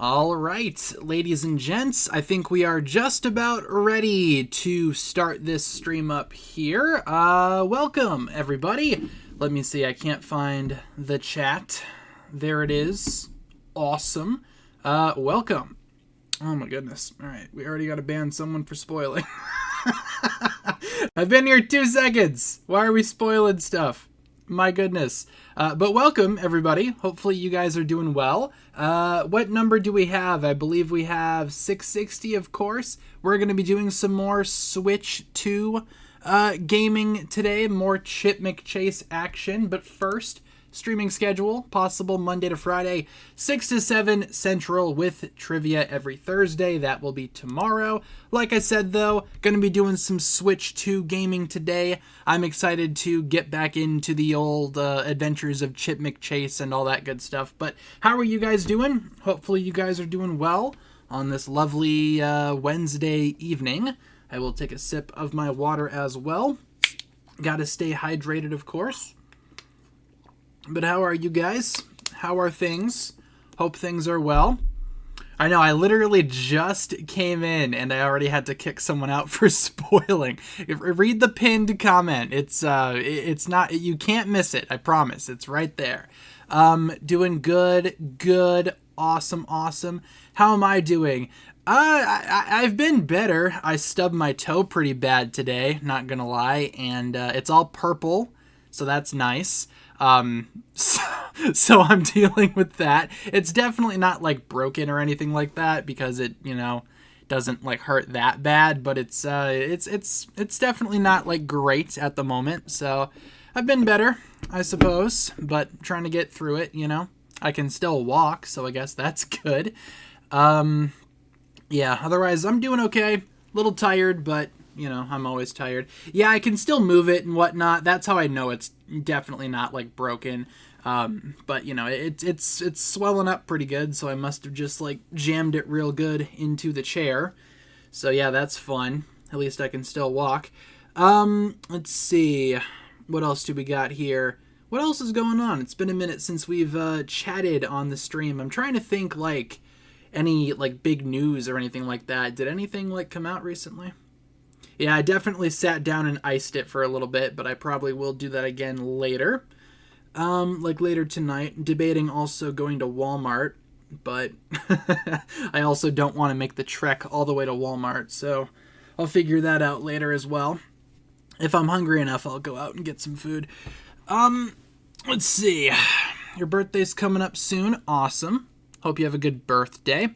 All right, ladies and gents, I think we are just about ready to start this stream up here. Welcome, everybody. Let me see, I can't find the chat. There it is. Awesome. Welcome. Oh my goodness. All right, we already got to ban someone for spoiling. I've been here 2 seconds. Why are we spoiling stuff? My goodness. But welcome, everybody. Hopefully you guys are doing well. What number do we have? I believe we have 660, of course. We're going to be doing some more Switch 2 gaming today. More Chip McChase action. But first, streaming schedule, possible Monday to Friday, 6 to 7 Central with trivia every Thursday. That will be tomorrow. Like I said, though, going to be doing some Switch 2 gaming today. I'm excited to get back into the old adventures of Chip McChase and all that good stuff. But how are you guys doing? Hopefully you guys are doing well on this lovely Wednesday evening. I will take a sip of my water as well. Got to stay hydrated, of course. But how are you guys? How are things? Hope things are well. I know, I literally just came in and I already had to kick someone out for spoiling. Read the pinned comment. It's not, you can't miss it. I promise. It's right there. Doing good. Awesome. How am I doing? I've been better. I stubbed my toe pretty bad today, not gonna lie, and it's all purple, so that's nice. So I'm dealing with that. It's definitely not like broken or anything like that because it, doesn't like hurt that bad, but it's definitely not like great at the moment. So I've been better, I suppose, but trying to get through it, I can still walk, so I guess that's good. Yeah, otherwise I'm doing okay. A little tired, but I'm always tired. Yeah, I can still move it and whatnot. That's how I know it's definitely not like broken. But it's swelling up pretty good, so I must have just like jammed it real good into the chair. So yeah, that's fun. At least I can still walk. Let's see. What else do we got here? What else is going on? It's been a minute since we've chatted on the stream. I'm trying to think like any like big news or anything like that. Did anything like come out recently? Yeah, I definitely sat down and iced it for a little bit, but I probably will do that again later. Like later tonight. Debating also going to Walmart, but I also don't want to make the trek all the way to Walmart, so I'll figure that out later as well. If I'm hungry enough, I'll go out and get some food. Let's see. Your birthday's coming up soon. Awesome. Hope you have a good birthday.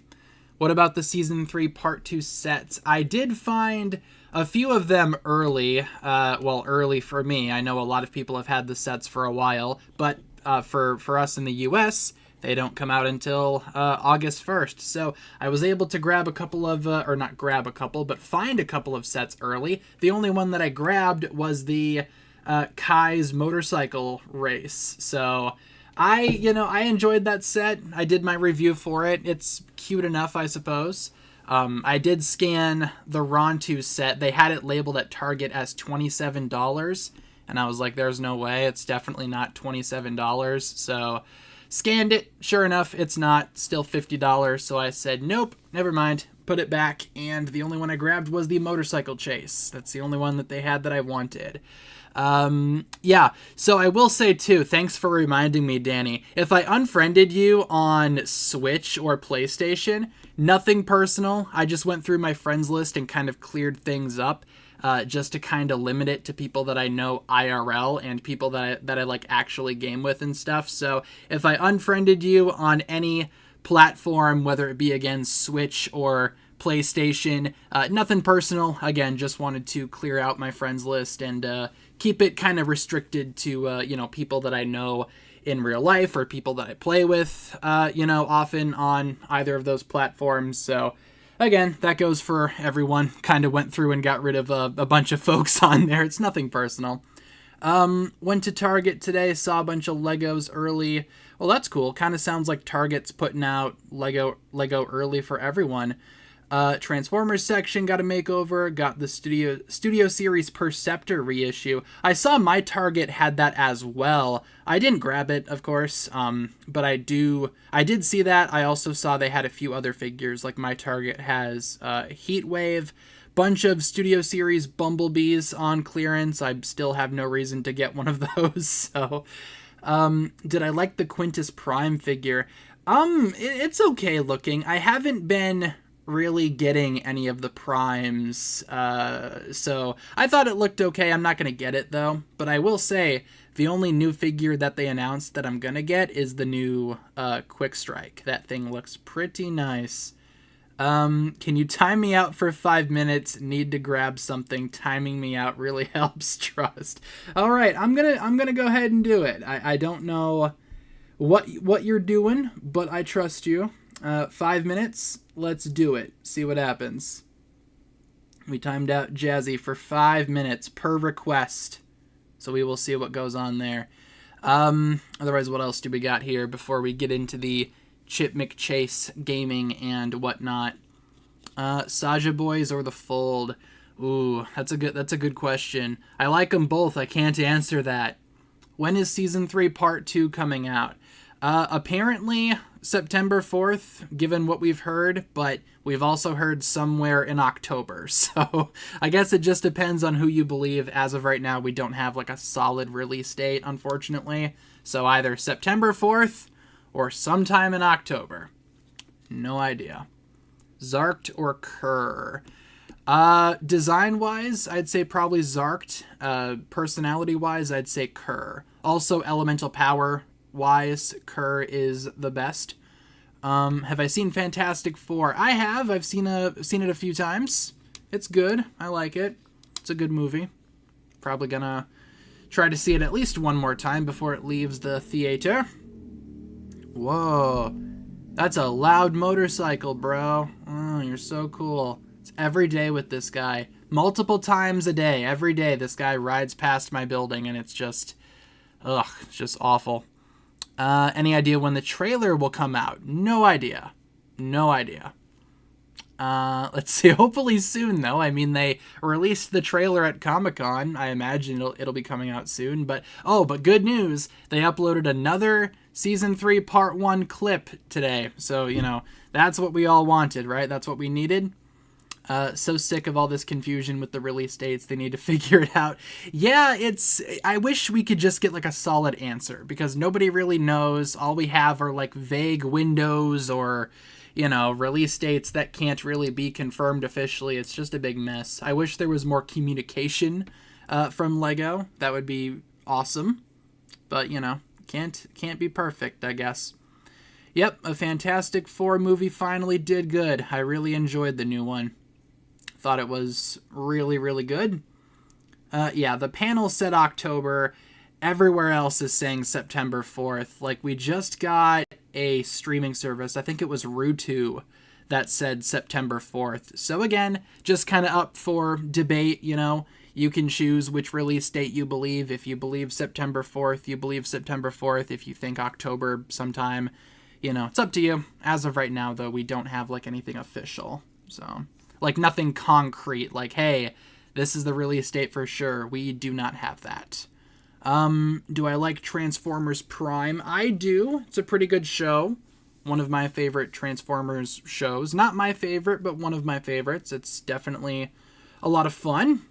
What about the Season 3 Part 2 sets? I did find a few of them early. Early for me. I know a lot of people have had the sets for a while, but for us in the US, they don't come out until August 1st. So I was able to grab a couple of, or not grab a couple, but find a couple of sets early. The only one that I grabbed was the Kai's motorcycle race. So I enjoyed that set. I did my review for it. It's cute enough, I suppose. I did scan the Rontu set. They had it labeled at Target as $27, and I was like, there's no way. It's definitely not $27. So scanned it. Sure enough, it's not. Still $50. So I said, nope, never mind. Put it back, and the only one I grabbed was the motorcycle chase. That's the only one that they had that I wanted. Yeah, so I will say too, thanks for reminding me, Danny. If I unfriended you on Switch or PlayStation, nothing personal. I just went through my friends list and kind of cleared things up, just to kind of limit it to people that I know IRL and people that I like actually game with and stuff. So if I unfriended you on any platform, whether it be again Switch or PlayStation, nothing personal. Again, just wanted to clear out my friends list and keep it kind of restricted to people that I know in real life or people that I play with, often on either of those platforms. So again, that goes for everyone. Kind of went through and got rid of a bunch of folks on there. It's nothing personal. Went to Target today, saw a bunch of Legos early. Well, that's cool. Kind of sounds like Target's putting out Lego early for everyone. Transformers section got a makeover, got the Studio Series Perceptor reissue. I saw my Target had that as well. I didn't grab it, of course, but I did see that. I also saw they had a few other figures, like my Target has Heatwave, bunch of Studio Series Bumblebees on clearance. I still have no reason to get one of those. So, did I like the Quintus Prime figure? It's okay looking. I haven't been really getting any of the primes, so I thought it looked okay. I'm not gonna get it though, but I will say the only new figure that they announced that I'm gonna get is the new Quick Strike. That thing looks pretty nice. Can you time me out for 5 minutes? Need to grab something. Timing me out really helps. Trust. All right, I'm gonna go ahead and do it. I don't know what you're doing, but I trust you. 5 minutes. Let's do it. See what happens. We timed out Jazzy for 5 minutes per request, so we will see what goes on there. Otherwise, what else do we got here before we get into the Chip McChase gaming and whatnot? Saja Boys or the Fold? Ooh, that's a good question. I like them both. I can't answer that. When is Season 3 Part 2 coming out? Apparently September 4th, given what we've heard, but we've also heard somewhere in October. So I guess it just depends on who you believe. As of right now, we don't have like a solid release date, unfortunately. So either September 4th or sometime in October. No idea. Zarked or Kerr? Design-wise, I'd say probably Zarked. Personality-wise, I'd say Kerr. Also, elemental power-wise, Kerr is the best. Have I seen Fantastic Four? I have. I've seen it a few times. It's good. I like it. It's a good movie. Probably gonna try to see it at least one more time before it leaves the theater. Whoa. That's a loud motorcycle, bro. Oh, you're so cool. It's every day with this guy. Multiple times a day. Every day this guy rides past my building and it's just... ugh, it's just awful. Any idea when the trailer will come out? No idea. No idea. Let's see. Hopefully soon, though. I mean, they released the trailer at Comic-Con. I imagine it'll be coming out soon. But good news. They uploaded another Season 3 Part 1 clip today. So, that's what we all wanted, right? That's what we needed. So sick of all this confusion with the release dates. They need to figure it out. Yeah, I wish we could just get like a solid answer because nobody really knows. All we have are like vague windows or, release dates that can't really be confirmed officially. It's just a big mess. I wish there was more communication from Lego. That would be awesome. But, can't be perfect, I guess. Yep, a Fantastic Four movie finally did good. I really enjoyed the new one. Thought it was really, really good. Yeah, the panel said October. Everywhere else is saying September 4th. Like, we just got a streaming service. I think it was Rutu that said September 4th. So again, just kind of up for debate, You can choose which release date you believe. If you believe September 4th, you believe September 4th. If you think October sometime, it's up to you. As of right now, though, we don't have, like, anything official. So, like, nothing concrete. Like, hey, this is the release date for sure. We do not have that. Do I like Transformers Prime? I do. It's a pretty good show. One of my favorite Transformers shows. Not my favorite, but one of my favorites. It's definitely a lot of fun.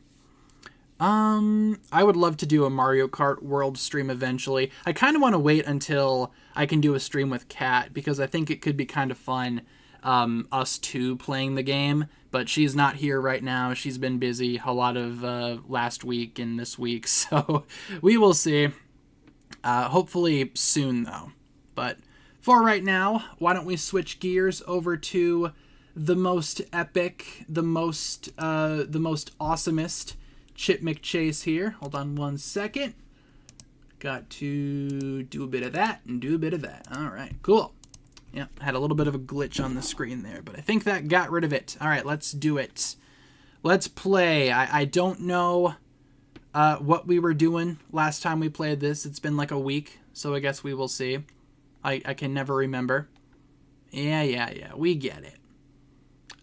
I would love to do a Mario Kart World stream eventually. I kind of want to wait until I can do a stream with Kat, because I think it could be kind of fun, us two playing the game, but she's not here right now. She's been busy a lot of last week and this week, so we will see. Hopefully soon, though. But for right now, why don't we switch gears over to the most epic, the most awesomest Chip McChase here. Hold on one second. Got to do a bit of that and do a bit of that. All right, cool. Yeah, had a little bit of a glitch on the screen there, but I think that got rid of it. All right, let's do it. Let's play. I don't know what we were doing last time we played this. It's been like a week, so I guess we will see. I can never remember. Yeah, we get it.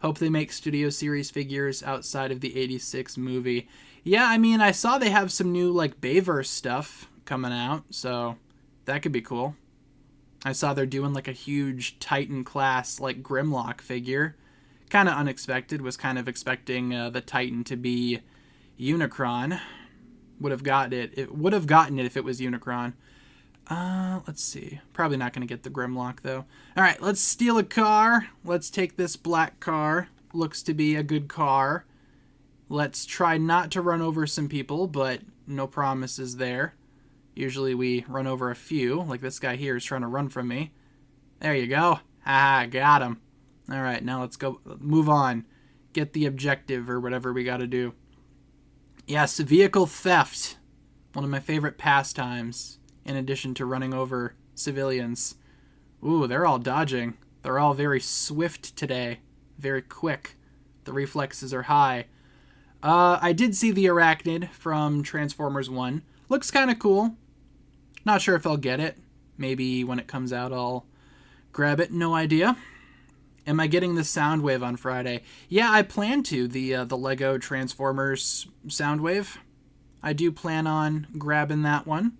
Hope they make Studio Series figures outside of the 86 movie. Yeah, I mean, I saw they have some new, like, Bayverse stuff coming out, so that could be cool. I saw they're doing, like, a huge Titan class, like, Grimlock figure. Kind of unexpected. Was kind of expecting the Titan to be Unicron. Would have gotten it. It would have gotten it if it was Unicron. Let's see. Probably not going to get the Grimlock, though. All right, let's steal a car. Let's take this black car. Looks to be a good car. Let's try not to run over some people, but no promises there. Usually we run over a few, like this guy here is trying to run from me. There you go. Ah, got him. All right, now let's go move on. Get the objective or whatever we got to do. Yes, vehicle theft. One of my favorite pastimes, in addition to running over civilians. Ooh, they're all dodging. They're all very swift today. Very quick. The reflexes are high. I did see the Arachnid from Transformers 1. Looks kind of cool. Not sure if I'll get it. Maybe when it comes out I'll grab it. No idea. Am I getting the Soundwave on Friday? Yeah, I plan to. The Lego Transformers Soundwave. I do plan on grabbing that one.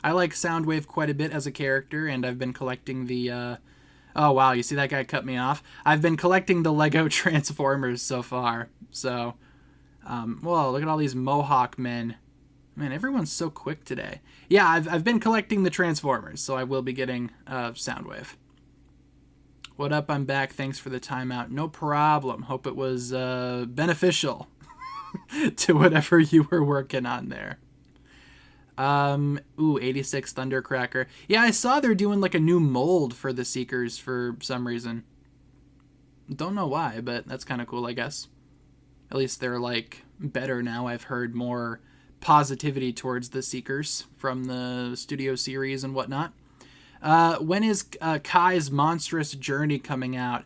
I like Soundwave quite a bit as a character, and I've been collecting the... Oh, wow, you see that guy cut me off? I've been collecting the Lego Transformers so far, so... Whoa, look at all these Mohawk men. Man, everyone's so quick today. Yeah, I've been collecting the Transformers, so I will be getting Soundwave. What up? I'm back. Thanks for the timeout. No problem. Hope it was beneficial to whatever you were working on there. Ooh, 86 Thundercracker. Yeah, I saw they're doing like a new mold for the Seekers for some reason. Don't know why, but that's kind of cool, I guess. At least they're, like, better now. I've heard more positivity towards the Seekers from the Studio Series and whatnot. When is Kai's Monstrous Journey coming out?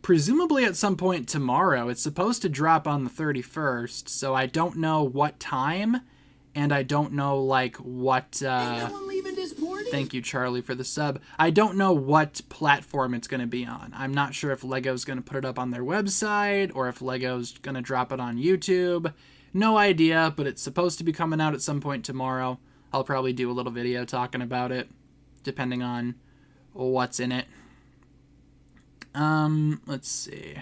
Presumably at some point tomorrow. It's supposed to drop on the 31st, so I don't know what time, and I don't know, like, what... Thank you, Charlie, for the sub. I don't know what platform it's going to be on. I'm not sure if Lego's going to put it up on their website or if Lego's going to drop it on YouTube. No idea, but it's supposed to be coming out at some point tomorrow. I'll probably do a little video talking about it, depending on what's in it. Let's see.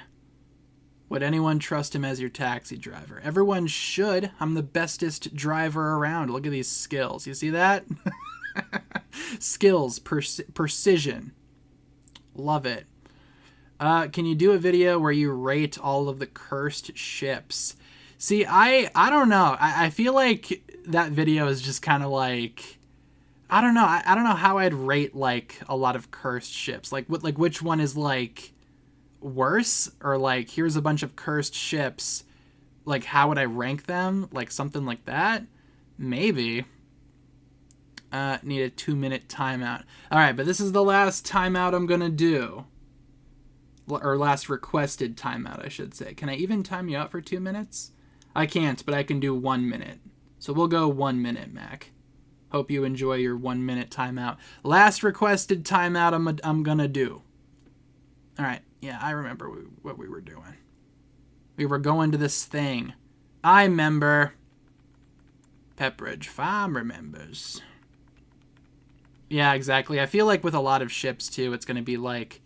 Would anyone trust him as your taxi driver? Everyone should. I'm the bestest driver around. Look at these skills. You see that? Skills, precision. Love it. Can you do a video where you rate all of the cursed ships? See, I don't know. I feel like that video is just kind of like... I don't know. I don't know how I'd rate, like, a lot of cursed ships. Like, which one is, like, worse? Or, like, here's a bunch of cursed ships. Like, how would I rank them? Like, something like that? Maybe. Need a 2-minute timeout. Alright, but this is the last timeout I'm gonna do. Or last requested timeout, I should say. Can I even time you out for 2 minutes? I can't, but I can do 1 minute. So we'll go 1 minute, Mac. Hope you enjoy your 1 minute timeout. Last requested timeout I'm gonna do. Alright, yeah, I remember what we were doing. We were going to this thing. I remember. Pepperidge Farm remembers. Yeah, exactly. I feel like with a lot of ships, too, it's going to be like,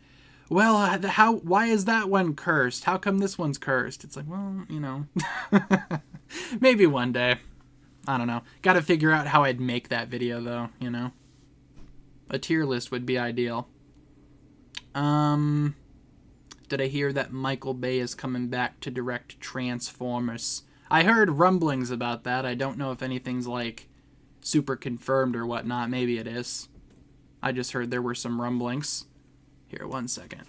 well, why is that one cursed? How come this one's cursed? It's like, well, you know, maybe one day. I don't know. Got to figure out how I'd make that video, though, you know. A tier list would be ideal. Did I hear that Michael Bay is coming back to direct Transformers? I heard rumblings about that. I don't know if anything's, like, super confirmed or whatnot. Maybe it is. I just heard there were some rumblings. Here, 1 second.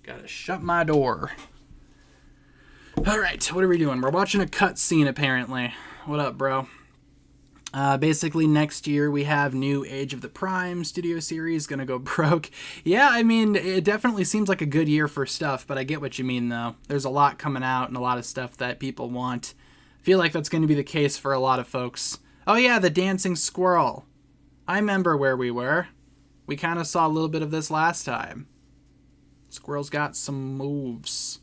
Gotta shut my door. All right, what are we doing? We're watching a cutscene, apparently. What up, bro? Basically, next year we have new Age of the Prime studio series gonna go broke. Yeah, I mean, it definitely seems like a good year for stuff, but I get what you mean, though. There's a lot coming out and a lot of stuff that people want. I feel like that's going to be the case for a lot of folks. Oh yeah, the dancing squirrel. I remember where we were. We kind of saw a little bit of this last time. Squirrel's got some moves.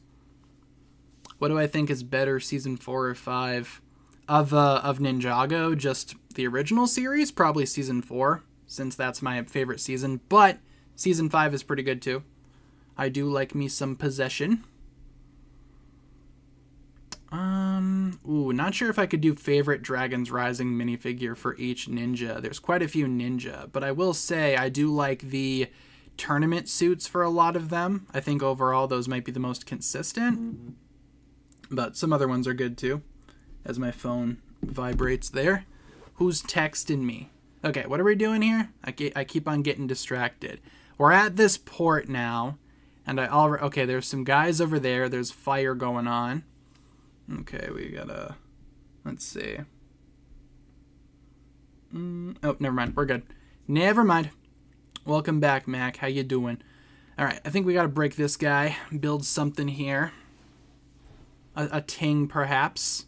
What do I think is better, season 4 or 5? Of Ninjago, just the original series, probably season 4, since that's my favorite season. But season 5 is pretty good too. I do like me some Possession. Not sure if I could do favorite Dragon's Rising minifigure for each ninja. There's quite a few ninja, but I will say I do like the tournament suits for a lot of them. I think overall those might be the most consistent, but some other ones are good too. As my phone vibrates there. Who's texting me? Okay, what are we doing here? I keep on getting distracted. We're at this port now, and okay, there's some guys over there. There's fire going on. Okay, we gotta, let's see. Oh, never mind. We're good. Never mind. Welcome back, Mac. How you doing? All right, I think we gotta break this guy. Build something here. A ting, perhaps.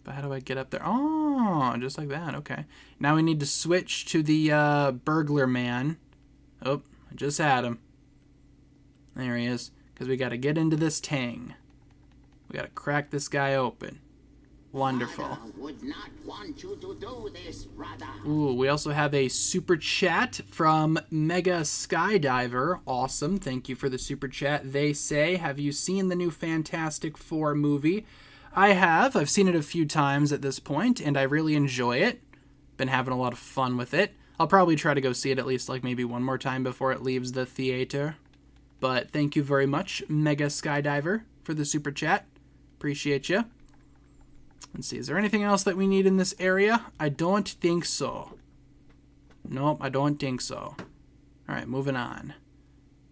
But how do I get up there? Oh, just like that. Okay. Now we need to switch to the burglar man. Oh, I just had him. There he is. Because we got to get into this tang. We got to crack this guy open. Wonderful. Would not want you to do this, Radha. Ooh, we also have a super chat from Mega Skydiver. Awesome. Thank you for the super chat. They say, have you seen the new Fantastic Four movie? I have. I've seen it a few times at this point, and I really enjoy it. Been having a lot of fun with it. I'll probably try to go see it at least like maybe one more time before it leaves the theater. But thank you very much, Mega Skydiver, for the super chat. Appreciate you. Let's see, is there anything else that we need in this area? I don't think so. Nope, I don't think so. Alright, moving on.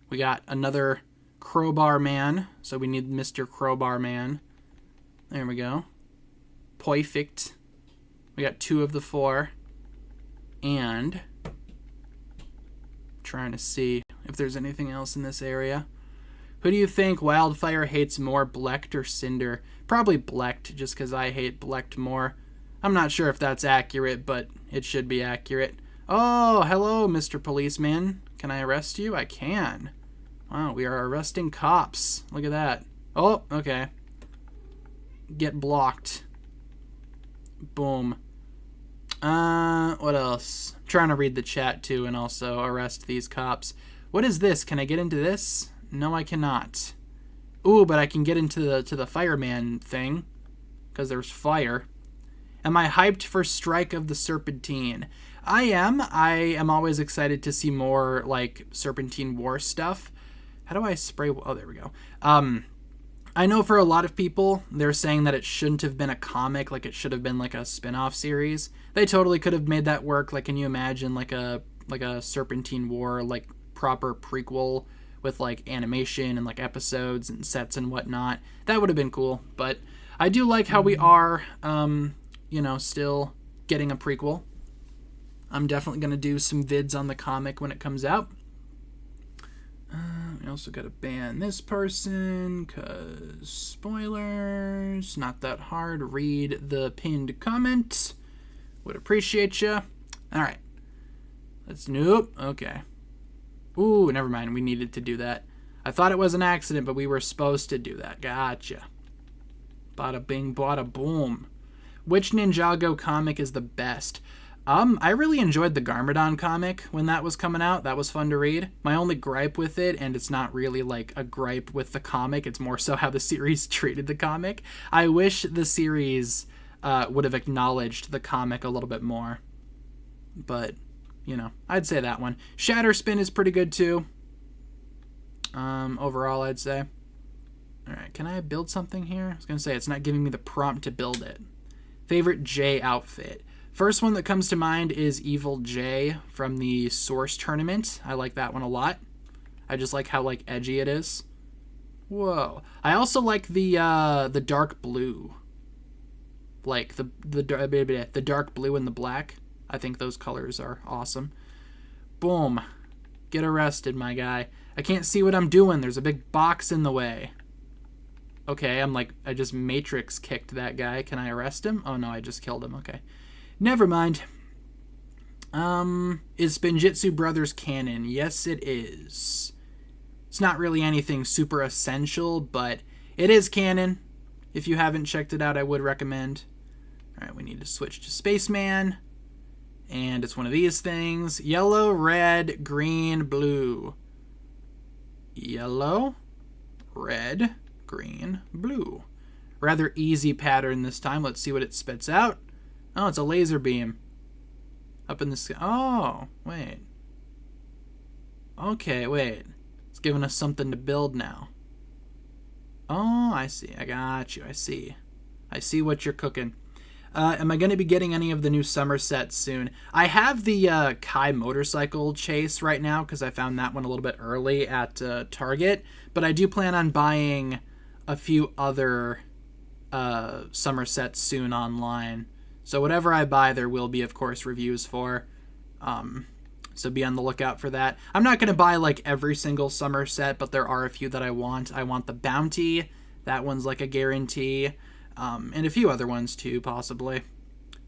We got another Crowbar Man, so we need Mr. Crowbar Man. There we go. Perfect. We got 2 of the 4. And trying to see if there's anything else in this area. Who do you think Wildfire hates more, Blecht or Cinder? Probably Blecht, just because I hate Blecht more. I'm not sure if that's accurate, but it should be accurate. Oh, hello, Mr. Policeman. Can I arrest you? I can. Wow, we are arresting cops. Look at that. Oh, okay. Get blocked. Boom. What else? I'm trying to read the chat too and also arrest these cops. What is this? Can I get into this? No, I cannot. Ooh, but I can get into the fireman thing because there's fire. Am I hyped for Strike of the Serpentine? I am. I am always excited to see more like Serpentine War stuff. How do I spray? Oh, there we go. I know for a lot of people, they're saying that it shouldn't have been a comic, like it should have been like a spin-off series. They totally could have made that work. Like, can you imagine like a Serpentine War, like proper prequel with like animation and like episodes and sets and whatnot? That would have been cool. But I do like how we are, still getting a prequel. I'm definitely going to do some vids on the comic when it comes out. We also got to ban this person because spoilers. Not that hard. Read the pinned comment. Would appreciate you. All right. Nope. Okay. Ooh, never mind. We needed to do that. I thought it was an accident, but we were supposed to do that. Gotcha. Bada bing, bada boom. Which Ninjago comic is the best? I really enjoyed the Garmadon comic when that was coming out. That was fun to read. My only gripe with it, and it's not really like a gripe with the comic, it's more so how the series treated the comic. I wish the series would have acknowledged the comic a little bit more. But, I'd say that one. Shatterspin is pretty good too. Overall, I'd say. Alright, can I build something here? I was going to say, it's not giving me the prompt to build it. Favorite J outfit. First one that comes to mind is Evil J from the Source tournament. I like that one a lot. I just like how edgy it is. Whoa. I also like the dark blue. Like the dark blue and the black. I think those colors are awesome. Boom. Get arrested, my guy. I can't see what I'm doing. There's a big box in the way. Okay, I just matrix kicked that guy. Can I arrest him? Oh no, I just killed him. Okay. Never mind. Is Spinjitzu Brothers canon? Yes, it is. It's not really anything super essential, but it is canon. If you haven't checked it out, I would recommend. Alright, we need to switch to Spaceman. And it's one of these things. Yellow, red, green, blue. Yellow, red, green, blue. Rather easy pattern this time. Let's see what it spits out. Oh, it's a laser beam. Up in the sky. Oh, wait. Okay, wait. It's giving us something to build now. Oh, I see. I got you. I see. I see what you're cooking. Am I going to be getting any of the new summer sets soon? I have the Kai motorcycle chase right now because I found that one a little bit early at Target. But I do plan on buying a few other summer sets soon online. So whatever I buy, there will be, of course, reviews for. So be on the lookout for that. I'm not going to buy like every single summer set, but there are a few that I want. I want the Bounty. That one's like a guarantee. And a few other ones too, possibly.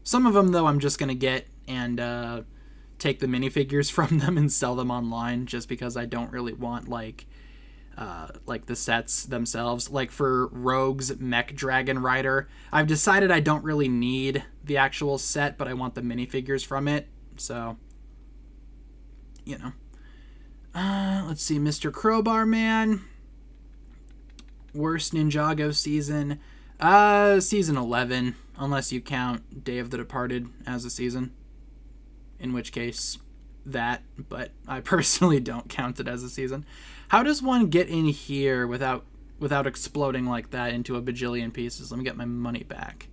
Some of them, though, I'm just going to get and take the minifigures from them and sell them online just because I don't really want like the sets themselves. Like for Rogue's Mech Dragon Rider, I've decided I don't really need the actual set, but I want the minifigures from it. So, you know. Let's see, Mr. Crowbar Man. Worst Ninjago season. Season 11, unless you count Day of the Departed as a season. In which case, that, but I personally don't count it as a season. How does one get in here without exploding like that into a bajillion pieces? Let me get my money back.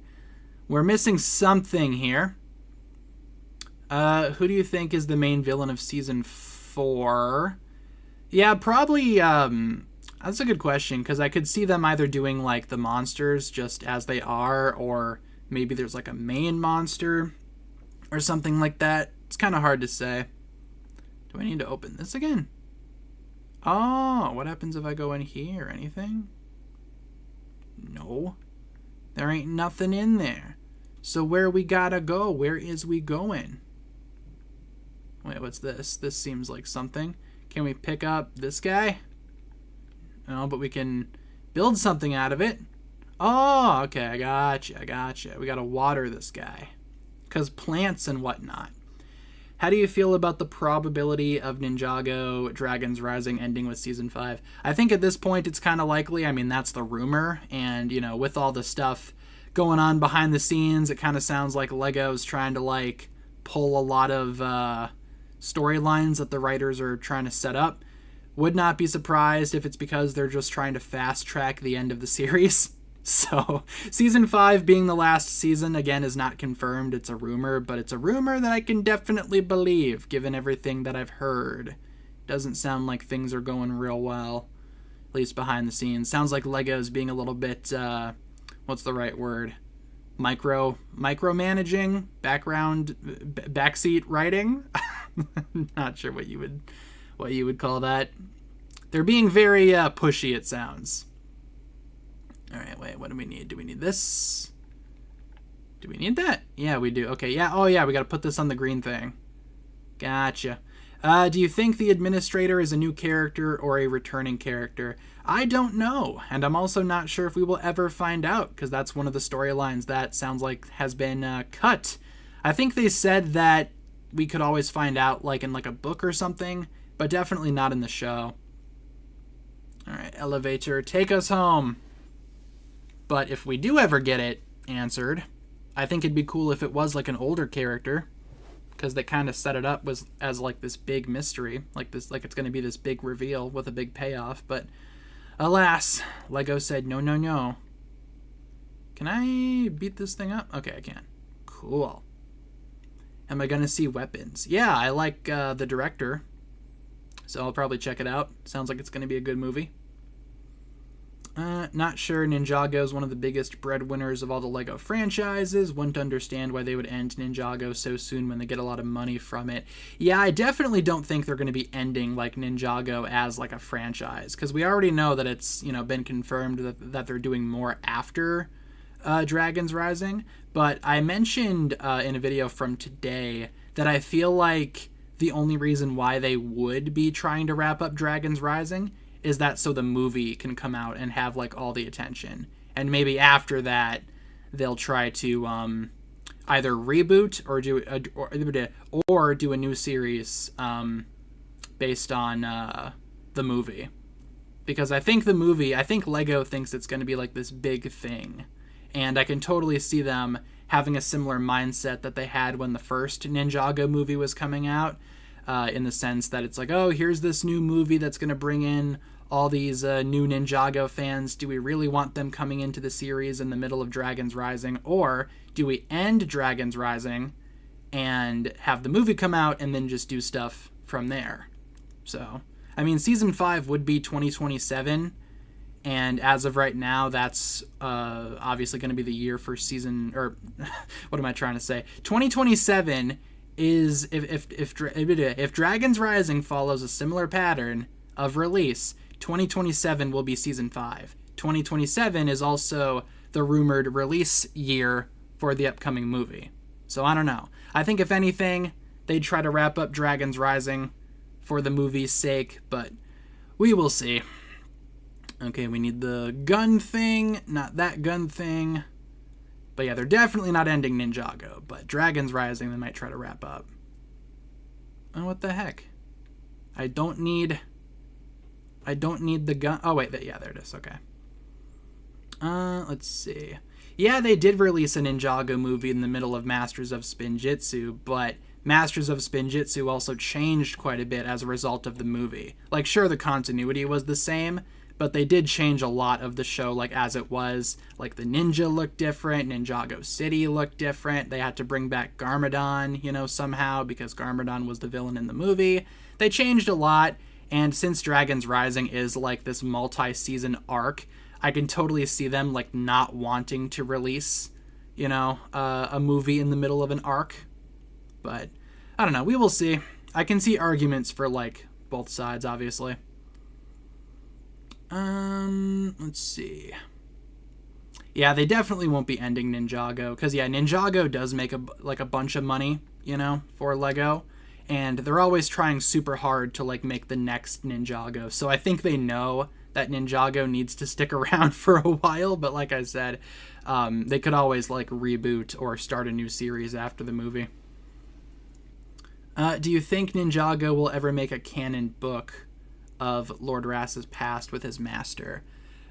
We're missing something here. Who do you think is the main villain of season 4? Yeah, probably, that's a good question, because I could see them either doing, like, the monsters just as they are, or maybe there's, like, a main monster or something like that. It's kind of hard to say. Do I need to open this again? Oh, what happens if I go in here? Anything? No. There ain't nothing in there. So where we gotta go? Where is we going? Wait, what's this? This seems like something. Can we pick up this guy? No, but we can build something out of it. Oh, okay, I gotcha. We gotta water this guy. Because plants and whatnot. How do you feel about the probability of Ninjago Dragons Rising ending with Season 5? I think at this point it's kind of likely. I mean, that's the rumor. And, you know, with all the stuff going on behind the scenes, it kind of sounds like Lego's trying to, like, pull a lot of storylines that the writers are trying to set up. Would not be surprised if it's because they're just trying to fast track the end of the series. So, Season 5 being the last season, again, is not confirmed. It's a rumor, but it's a rumor that I can definitely believe, given everything that I've heard. Doesn't sound like things are going real well, at least behind the scenes. Sounds like Lego's being a little bit, what's the right word? Micromanaging? Backseat writing? Not sure what you would call that. They're being very pushy, it sounds. Alright, wait, what do we need? Do we need this? Do we need that? Yeah, we do. Okay, yeah. Oh, yeah, we gotta put this on the green thing. Gotcha. Do you think the Administrator is a new character or a returning character? I don't know, and I'm also not sure if we will ever find out, because that's one of the storylines that sounds like has been cut. I think they said that we could always find out, like, in, like, a book or something, but definitely not in the show. Alright, elevator, take us home. But if we do ever get it answered, I think it'd be cool if it was like an older character, because they kind of set it up as like this big mystery, like it's going to be this big reveal with a big payoff. But alas, Lego said no, no, no. Can I beat this thing up? Okay, I can. Cool. Am I going to see weapons? Yeah, I like the director, so I'll probably check it out. Sounds like it's going to be a good movie. Not sure Ninjago is one of the biggest breadwinners of all the LEGO franchises. Wouldn't understand why they would end Ninjago so soon when they get a lot of money from it. Yeah, I definitely don't think they're going to be ending like Ninjago as like a franchise, because we already know that it's, you know, been confirmed that they're doing more after Dragons Rising. But I mentioned in a video from today that I feel like the only reason why they would be trying to wrap up Dragons Rising is that so the movie can come out and have like all the attention, and maybe after that they'll try to either reboot or do a new series based on the movie, because I think Lego thinks it's going to be like this big thing, and I can totally see them having a similar mindset that they had when the first Ninjago movie was coming out, in the sense that it's like, oh, here's this new movie that's going to bring in all these new Ninjago fans. Do we really want them coming into the series in the middle of Dragons Rising? Or do we end Dragons Rising and have the movie come out and then just do stuff from there? So, I mean, Season 5 would be 2027, and as of right now, that's obviously going to be the year for season, or what am I trying to say? 2027 is, if Dragons Rising follows a similar pattern of release, 2027 will be Season 5. 2027 is also the rumored release year for the upcoming movie. So I don't know. I think if anything, they'd try to wrap up Dragons Rising for the movie's sake, but we will see. Okay, we need the gun thing, not that gun thing. But yeah, they're definitely not ending Ninjago, but Dragons Rising they might try to wrap up. Oh, what the heck? I don't need the gun. Oh, wait. Yeah, there it is. Okay. Let's see. Yeah, they did release a Ninjago movie in the middle of Masters of Spinjitzu, but Masters of Spinjitzu also changed quite a bit as a result of the movie. Like, sure, the continuity was the same, but they did change a lot of the show, like, as it was. Like, the ninja looked different, Ninjago City looked different. They had to bring back Garmadon, you know, somehow, because Garmadon was the villain in the movie. They changed a lot. And since Dragons Rising is like this multi-season arc, I can totally see them like not wanting to release, you know, a movie in the middle of an arc. But I don't know. We will see. I can see arguments for like both sides, obviously. Let's see. Yeah, they definitely won't be ending Ninjago, because yeah, Ninjago does make a bunch of money, you know, for Lego. And they're always trying super hard to like make the next Ninjago. So I think they know that Ninjago needs to stick around for a while. But like I said, they could always like reboot or start a new series after the movie. Do you think Ninjago will ever make a canon book of Lord Rass's past with his master?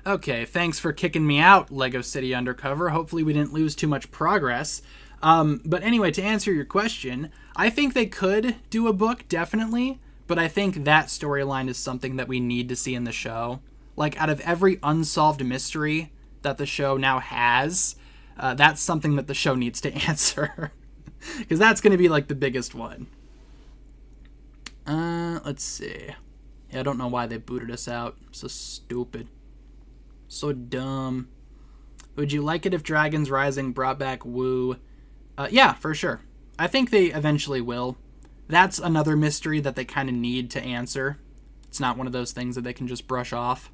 Okay, thanks for kicking me out, Lego City Undercover. Hopefully we didn't lose too much progress. But anyway, to answer your question, I think they could do a book, definitely, but I think that storyline is something that we need to see in the show. Like, out of every unsolved mystery that the show now has, that's something that the show needs to answer. Because that's going to be, like, the biggest one. Let's see. Yeah, I don't know why they booted us out. So stupid. So dumb. Would you like it if Dragons Rising brought back Wu? Yeah, for sure. I think they eventually will. That's another mystery that they kind of need to answer. It's not one of those things that they can just brush off.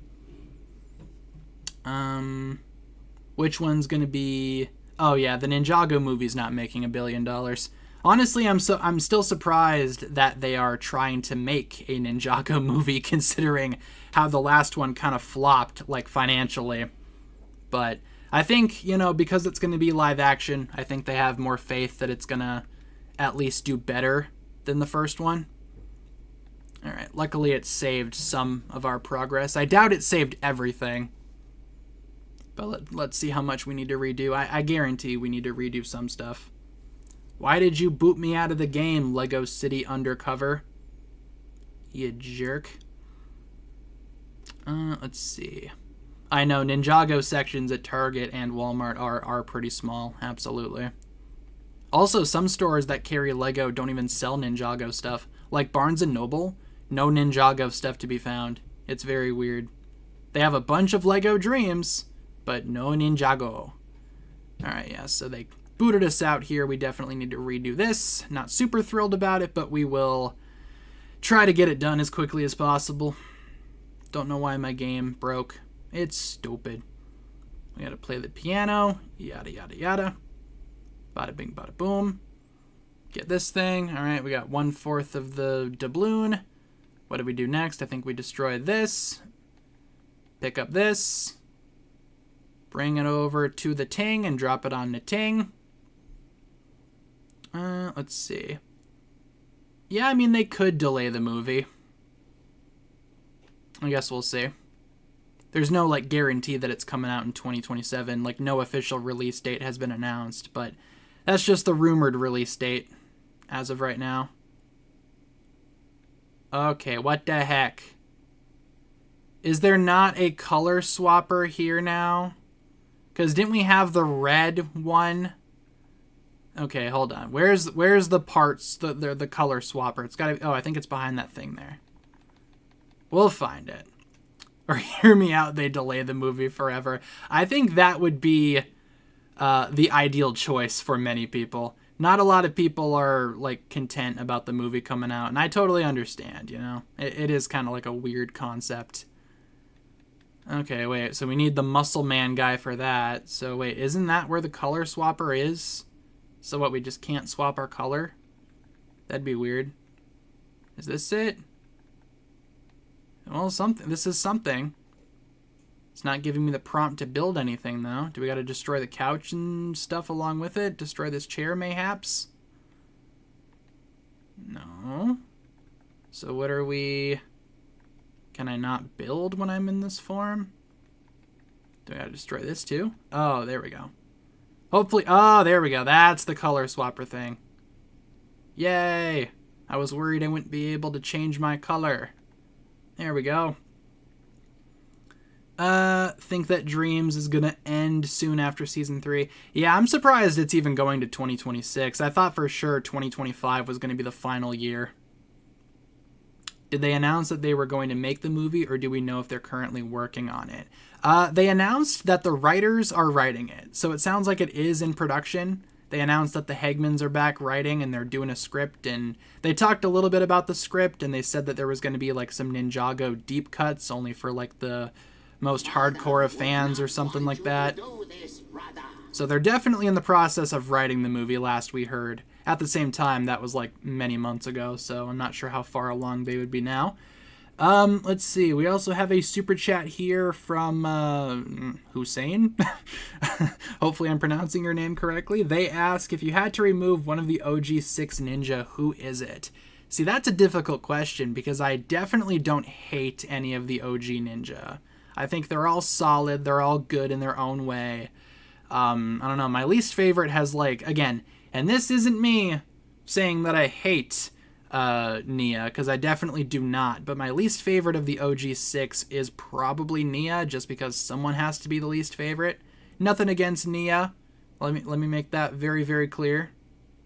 Which one's going to be... Oh yeah, the Ninjago movie's not making $1 billion. Honestly, I'm still surprised that they are trying to make a Ninjago movie, considering how the last one kind of flopped, like, financially. But I think, you know, because it's going to be live action, I think they have more faith that it's going to at least do better than the first one. All right, luckily it saved some of our progress. I doubt it saved everything. But let's see how much we need to redo. I guarantee we need to redo some stuff. Why did you boot me out of the game, Lego City Undercover? You jerk. Let's see. I know, Ninjago sections at Target and Walmart are pretty small, absolutely. Also, some stores that carry Lego don't even sell Ninjago stuff. Like Barnes & Noble, no Ninjago stuff to be found. It's very weird. They have a bunch of Lego Dreams, but no Ninjago. Alright, yeah, so they booted us out here. We definitely need to redo this. Not super thrilled about it, but we will try to get it done as quickly as possible. Don't know why my game broke. It's stupid. We gotta play the piano. Yada, yada, yada. Bada bing, bada boom. Get this thing. Alright, we got 1/4 of the doubloon. What do we do next? I think we destroy this. Pick up this. Bring it over to the ting and drop it on the ting. Let's see. Yeah, I mean, they could delay the movie. I guess we'll see. There's no, like, guarantee that it's coming out in 2027. Like, no official release date has been announced, but that's just the rumored release date as of right now. Okay, what the heck? Is there not a color swapper here now? Because didn't we have the red one? Okay, hold on. Where's the parts, the color swapper? It's gotta be, oh, I think it's behind that thing there. We'll find it. Or hear me out, they delay the movie forever. I think that would be the ideal choice for many people. Not a lot of people are, like, content about the movie coming out, and I totally understand, you know? It is kind of like a weird concept. Okay, wait, so we need the Muscle Man guy for that. So wait, isn't that where the color swapper is? So what, we just can't swap our color? That'd be weird. Is this it? Well, this is something. It's not giving me the prompt to build anything, though. Do we gotta destroy the couch and stuff along with it? Destroy this chair, mayhaps? No. So what are we... Can I not build when I'm in this form? Do I gotta destroy this too? Oh, there we go. Hopefully... Oh, there we go. That's the color swapper thing. Yay! I was worried I wouldn't be able to change my color. There we go. Think that Dreams is gonna end soon after season 3. Yeah, I'm surprised it's even going to 2026. I thought for sure 2025 was gonna be the final year. Did they announce that they were going to make the movie, or do we know if they're currently working on it? They announced that the writers are writing it, so it sounds like it is in production. They announced that the Hegmans are back writing, and they're doing a script, and they talked a little bit about the script, and they said that there was going to be, like, some Ninjago deep cuts, only for, like, the most hardcore of fans or something like that. So they're definitely in the process of writing the movie, last we heard. At the same time, that was like many months ago, so I'm not sure how far along they would be now. Let's see. We also have a super chat here from Hussein. Hopefully I'm pronouncing your name correctly. They ask, if you had to remove one of the OG 6 ninja, who is it? See, that's a difficult question because I definitely don't hate any of the OG ninja. I think they're all solid. They're all good in their own way. I don't know. My least favorite has, like, again... And this isn't me saying that I hate Nia, because I definitely do not. But my least favorite of the OG 6 is probably Nia, just because someone has to be the least favorite. Nothing against Nia. Let me make that very, very clear.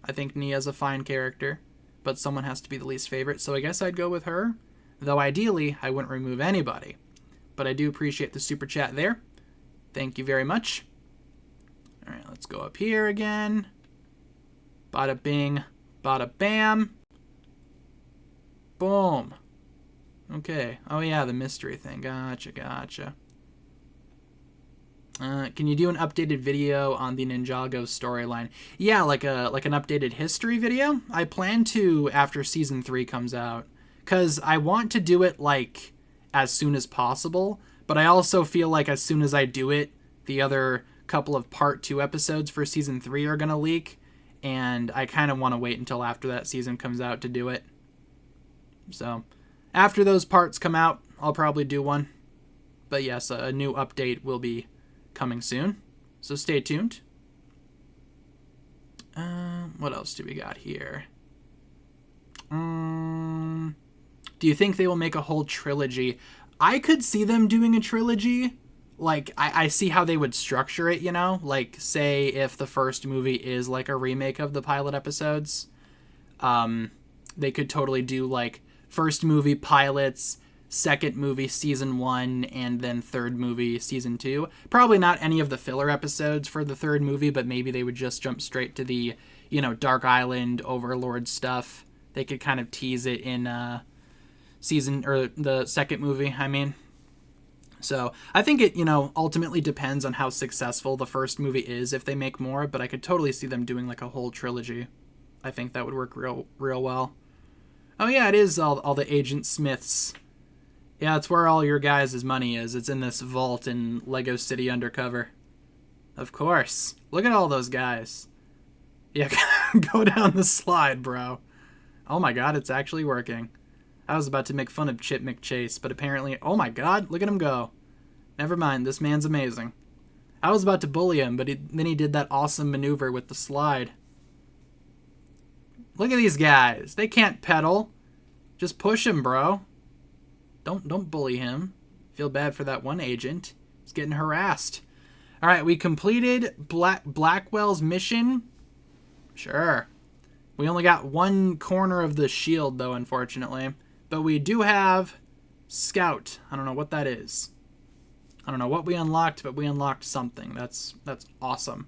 I think Nia's a fine character, but someone has to be the least favorite, so I guess I'd go with her. Though ideally, I wouldn't remove anybody. But I do appreciate the super chat there. Thank you very much. Alright, let's go up here again. Bada bing, bada bam. Boom. Okay. Oh yeah, the mystery thing. Gotcha, gotcha. Can you do an updated video on the Ninjago storyline? Yeah, like an updated history video. I plan to after season 3 comes out, cause I want to do it like as soon as possible. But I also feel like as soon as I do it, the other couple of part 2 episodes for season 3 are gonna leak. And I kind of want to wait until after that season comes out to do it. So, after those parts come out, I'll probably do one. But yes, a new update will be coming soon. So stay tuned. What else do we got here? Do you think they will make a whole trilogy? I could see them doing a trilogy. Like, I see how they would structure it, you know? Like, say if the first movie is, like, a remake of the pilot episodes. They could totally do, like, first movie pilots, second movie season 1 and then third movie season 2. Probably not any of the filler episodes for the third movie, but maybe they would just jump straight to the, Dark Island Overlord stuff. They could kind of tease it in the second movie, I mean. So I think it, ultimately depends on how successful the first movie is if they make more, but I could totally see them doing like a whole trilogy. I think that would work real well. Oh yeah, it is all the Agent Smiths. Yeah, it's where all your guys' money is. It's in this vault in Lego City Undercover. Of course. Look at all those guys. Yeah, go down the slide, bro. Oh my god, it's actually working. I was about to make fun of Chip McChase, but apparently... Oh my god, look at him go. Never mind, this man's amazing. I was about to bully him, but then he did that awesome maneuver with the slide. Look at these guys. They can't pedal. Just push him, bro. Don't bully him. Feel bad for that one agent. He's getting harassed. All right, we completed Blackwell's mission. Sure. We only got one corner of the shield, though, unfortunately. But we do have Scout. I don't know what that is. I don't know what we unlocked, but we unlocked something. That's awesome.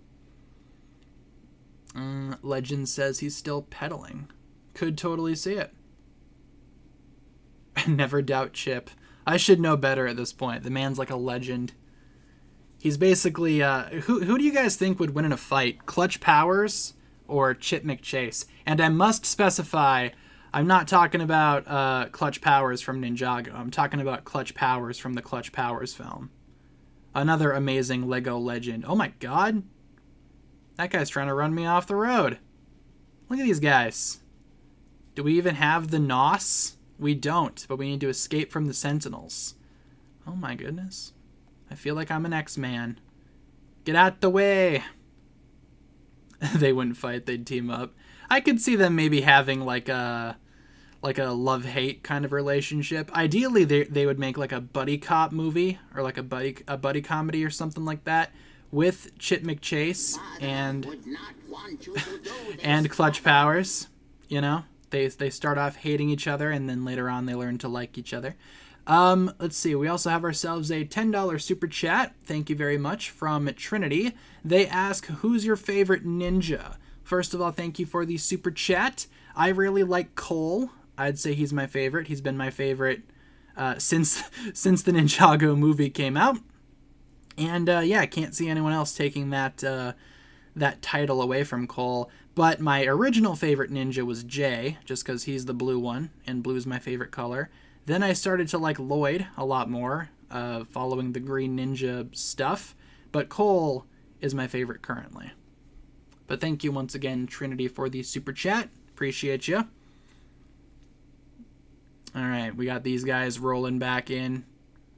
Legend says he's still pedaling. Could totally see it. Never doubt Chip. I should know better at this point. The man's like a legend. He's basically... who do you guys think would win in a fight? Clutch Powers or Chip McChase? And I must specify, I'm not talking about Clutch Powers from Ninjago. I'm talking about Clutch Powers from the Clutch Powers film. Another amazing Lego legend. Oh my god. That guy's trying to run me off the road. Look at these guys. Do we even have the NOS? We don't, but we need to escape from the Sentinels. Oh my goodness. I feel like I'm an X-Man. Get out the way. They wouldn't fight, they'd team up. I could see them maybe having like a love-hate kind of relationship. Ideally, they would make like a buddy cop movie or like a buddy comedy or something like that with Chip McChase and Clutch Powers, They start off hating each other, and then later on they learn to like each other. Let's see. We also have ourselves a $10 super chat. Thank you very much from Trinity. They ask, who's your favorite ninja? First of all, thank you for the super chat. I really like Cole. I'd say he's my favorite. He's been my favorite since the Ninjago movie came out. And yeah, I can't see anyone else taking that title away from Cole. But my original favorite ninja was Jay, just because he's the blue one, and blue's my favorite color. Then I started to like Lloyd a lot more, following the Green Ninja stuff. But Cole is my favorite currently. But thank you once again, Trinity, for the super chat. Appreciate you. Alright, we got these guys rolling back in.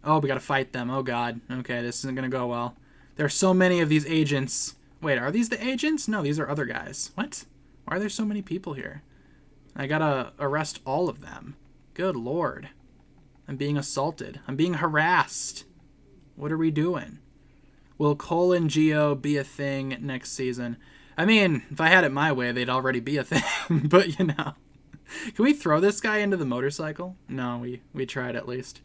Oh, we gotta fight them. Oh god. Okay, this isn't gonna go well. There are so many of these agents. Wait, are these the agents? No, these are other guys. What? Why are there so many people here? I gotta arrest all of them. Good lord. I'm being assaulted. I'm being harassed. What are we doing? Will Cole and Geo be a thing next season? I mean, if I had it my way, they'd already be a thing. But, Can we throw this guy into the motorcycle? No, we tried at least.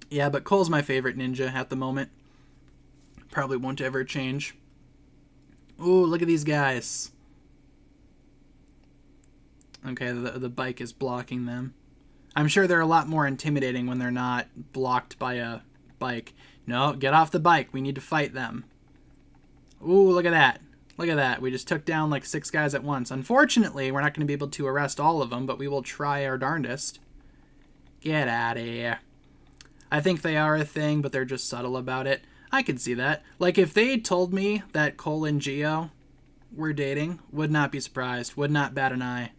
Yeah, but Cole's my favorite ninja at the moment. Probably won't ever change. Ooh, look at these guys. Okay, the bike is blocking them. I'm sure they're a lot more intimidating when they're not blocked by a bike. No, get off the bike. We need to fight them. Ooh, look at that. Look at that. We just took down like 6 guys at once. Unfortunately, we're not going to be able to arrest all of them, but we will try our darndest. Get out of here. I think they are a thing, but they're just subtle about it. I could see that. Like, if they told me that Cole and Geo were dating, would not be surprised. Would not bat an eye.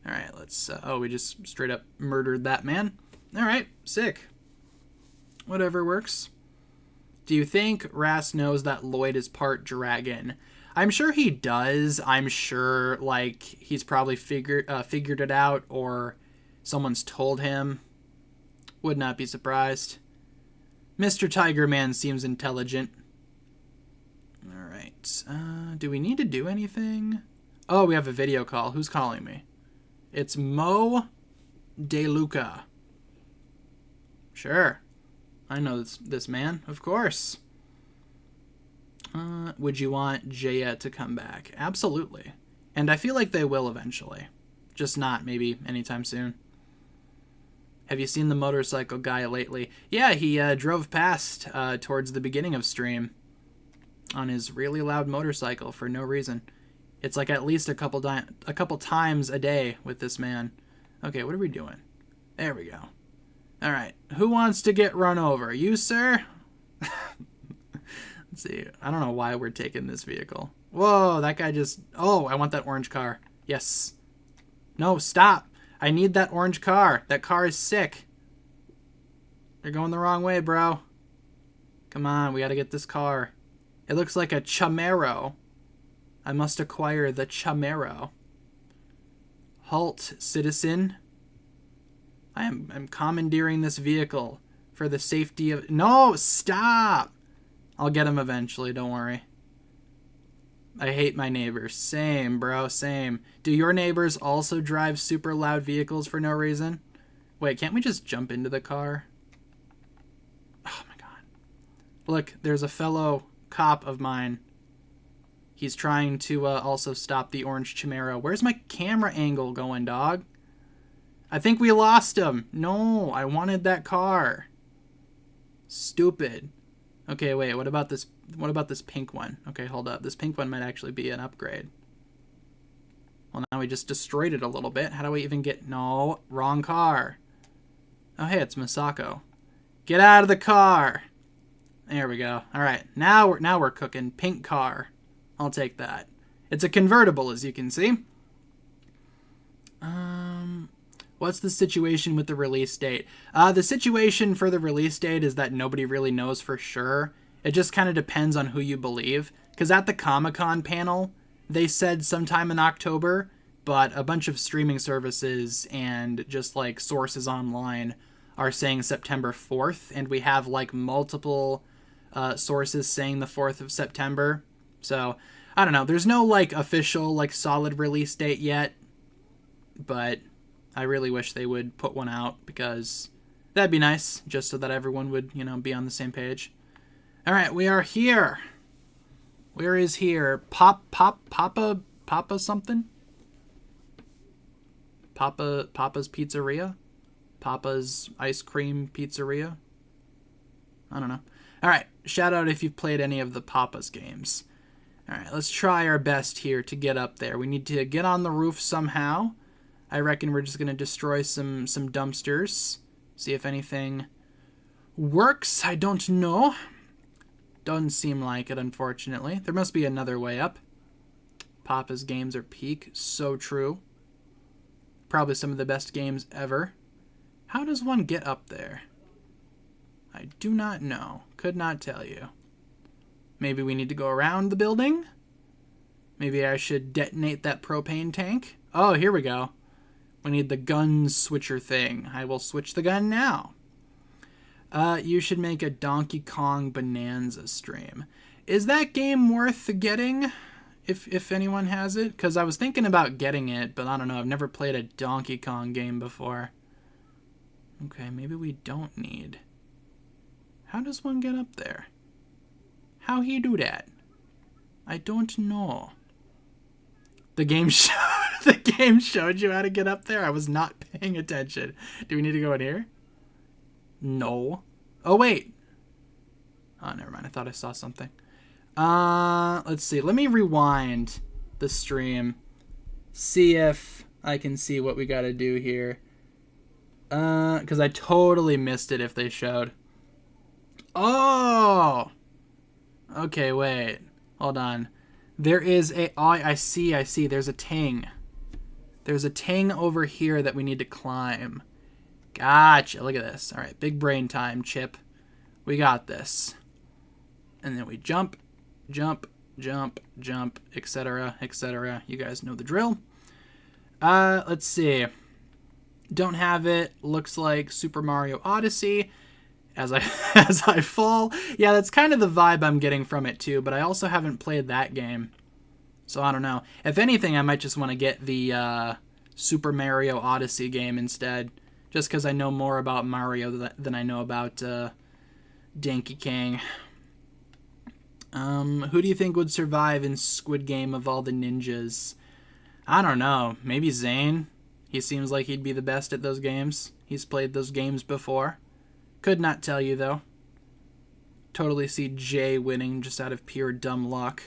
Alright, let's... oh, we just straight up murdered that man. Alright, sick. Whatever works. Do you think Ras knows that Lloyd is part dragon? I'm sure he does. I'm sure, like, he's probably figured it out, or someone's told him. Would not be surprised. Mr. Tiger Man seems intelligent. Alright. Do we need to do anything? Oh, we have a video call. Who's calling me? It's Mo De Luca. Sure. I know this man, of course. Would you want Jaya to come back? Absolutely. And I feel like they will eventually. Just not maybe anytime soon. Have you seen the motorcycle guy lately? Yeah, he drove past towards the beginning of stream on his really loud motorcycle for no reason. It's like at least a couple times a day with this man. Okay, what are we doing? There we go. All right, who wants to get run over? You, sir? Let's see. I don't know why we're taking this vehicle. Whoa, that guy just... Oh, I want that orange car. Yes. No, stop. I need that orange car. That car is sick. You're going the wrong way, bro. Come on, we gotta get this car. It looks like a Camaro. I must acquire the Camaro. Halt, citizen. I'm commandeering this vehicle for the safety of... No, stop! I'll get him eventually, don't worry. I hate my neighbors. Same, bro, same. Do your neighbors also drive super loud vehicles for no reason? Wait, can't we just jump into the car? Oh my god. Look, there's a fellow cop of mine. He's trying to also stop the orange Camaro. Where's my camera angle going, dog? I think we lost him. No, I wanted that car. Stupid. Okay, wait, what about this pink one? Okay, hold up. This pink one might actually be an upgrade. Well, now we just destroyed it a little bit. How do we even get... No, wrong car. Oh, hey, it's Masako. Get out of the car. There we go. All right, now we're cooking. Pink car. I'll take that. It's a convertible, as you can see. What's the situation with the release date? The situation for the release date is that nobody really knows for sure. It just kind of depends on who you believe. Because at the Comic-Con panel, they said sometime in October, but a bunch of streaming services and just like sources online are saying September 4th, and we have like multiple sources saying the 4th of September. So, I don't know. There's no like official like solid release date yet, but I really wish they would put one out because that'd be nice, just so that everyone would, you know, be on the same page. All right, we are here. Where is here? Papa something? Papa's Pizzeria? Papa's Ice Cream Pizzeria? I don't know. All right, shout out if you've played any of the Papa's games. All right, let's try our best here to get up there. We need to get on the roof somehow. I reckon we're just going to destroy some dumpsters. See if anything works. I don't know. Doesn't seem like it, unfortunately. There must be another way up. Papa's games are peak. So true. Probably some of the best games ever. How does one get up there? I do not know. Could not tell you. Maybe we need to go around the building? Maybe I should detonate that propane tank? Oh, here we go. We need the gun switcher thing. I will switch the gun now. You should make a Donkey Kong Bonanza stream. Is that game worth getting? If anyone has it? Because I was thinking about getting it, but I don't know. I've never played a Donkey Kong game before. Okay, maybe we don't need... How does one get up there? How he do that? I don't know. The game showed you how to get up there? I was not paying attention. Do we need to go in here? No. Oh, wait. Oh, never mind. I thought I saw something. Let's see. Let me rewind the stream. See if I can see what we got to do here. Because I totally missed it if they showed. Oh! Okay, wait. Hold on. There is a... Oh, I see. There's a ting. There's a ting over here that we need to climb. Gotcha. Look at this. All right, big brain time, Chip. We got this. And then we jump, etc., etc. You guys know the drill. Let's see. Don't have it. Looks like Super Mario Odyssey. As I fall. Yeah, that's kind of the vibe I'm getting from it too, but I also haven't played that game. So I don't know. If anything, I might just want to get the Super Mario Odyssey game instead, just because I know more about Mario than I know about Donkey Kong. Who do you think would survive in Squid Game of all the ninjas? I don't know. Maybe Zane. He seems like he'd be the best at those games. He's played those games before. Could not tell you, though. Totally see Jay winning just out of pure dumb luck.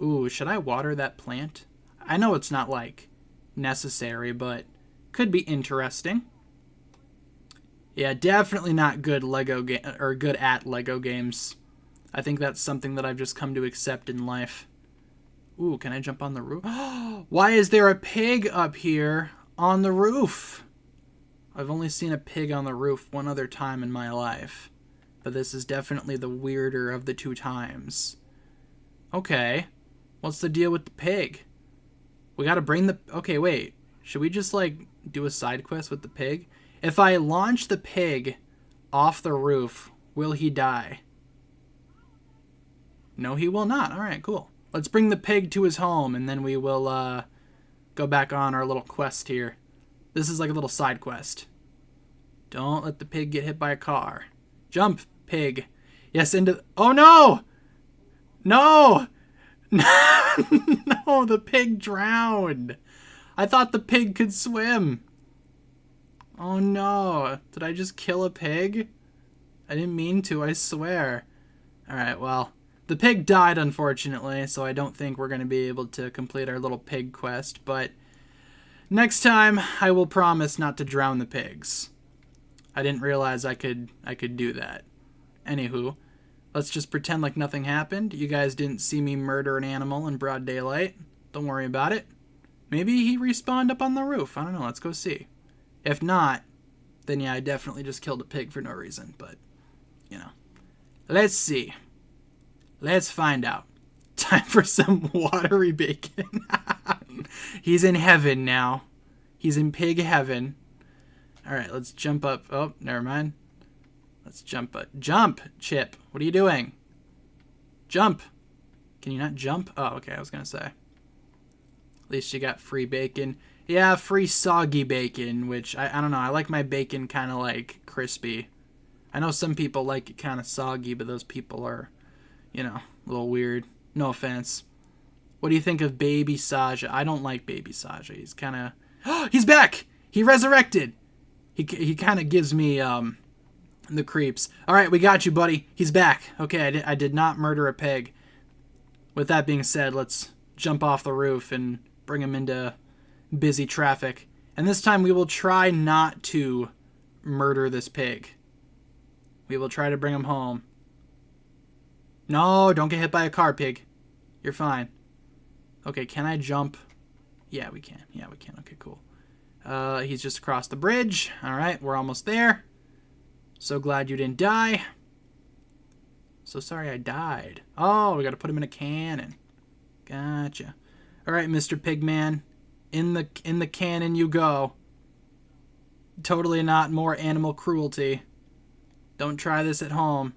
Ooh, should I water that plant? I know it's not, like, necessary, but could be interesting. Yeah, definitely not good good at Lego games. I think that's something that I've just come to accept in life. Ooh, can I jump on the roof? Why is there a pig up here on the roof? I've only seen a pig on the roof one other time in my life. But this is definitely the weirder of the two times. Okay. What's the deal with the pig? We gotta bring the... Okay, wait. Should we just, like, do a side quest with the pig? If I launch the pig off the roof, will he die? No, he will not. Alright, cool. Let's bring the pig to his home, and then we will, go back on our little quest here. This is like a little side quest. Don't let the pig get hit by a car. Jump, pig. Yes, into... Oh, no! No! No, the pig drowned. I thought the pig could swim. Oh, no. Did I just kill a pig? I didn't mean to, I swear. Alright, well... The pig died, unfortunately, so I don't think we're going to be able to complete our little pig quest, but next time I will promise not to drown the pigs. I didn't realize I could do that. Anywho, let's just pretend like nothing happened. You guys didn't see me murder an animal in broad daylight. Don't worry about it. Maybe he respawned up on the roof. I don't know, let's go see. If not, then yeah, I definitely just killed a pig for no reason, but, you know. Let's see. Let's find out. Time for some watery bacon. He's in heaven now. He's in pig heaven. Alright, let's jump up. Oh, never mind. Let's jump up. Jump, Chip. What are you doing? Jump. Can you not jump? Oh, okay, I was going to say. At least you got free bacon. Yeah, free soggy bacon, which, I don't know. I like my bacon kind of like crispy. I know some people like it kind of soggy, but those people are... You know, a little weird. No offense. What do you think of Baby Saja? I don't like Baby Saja. He's kind of... He's back! He resurrected! He kind of gives me the creeps. Alright, we got you, buddy. He's back. Okay, I did not murder a pig. With that being said, let's jump off the roof and bring him into busy traffic. And this time we will try not to murder this pig. We will try to bring him home. No, don't get hit by a car, pig. You're fine. Okay, can I jump? Yeah, we can. Yeah, we can. Okay, cool. He's just across the bridge. Alright, we're almost there. So glad you didn't die. So sorry I died. Oh, we gotta put him in a cannon. Gotcha. Alright, Mr. Pigman. In the cannon you go. Totally not more animal cruelty. Don't try this at home.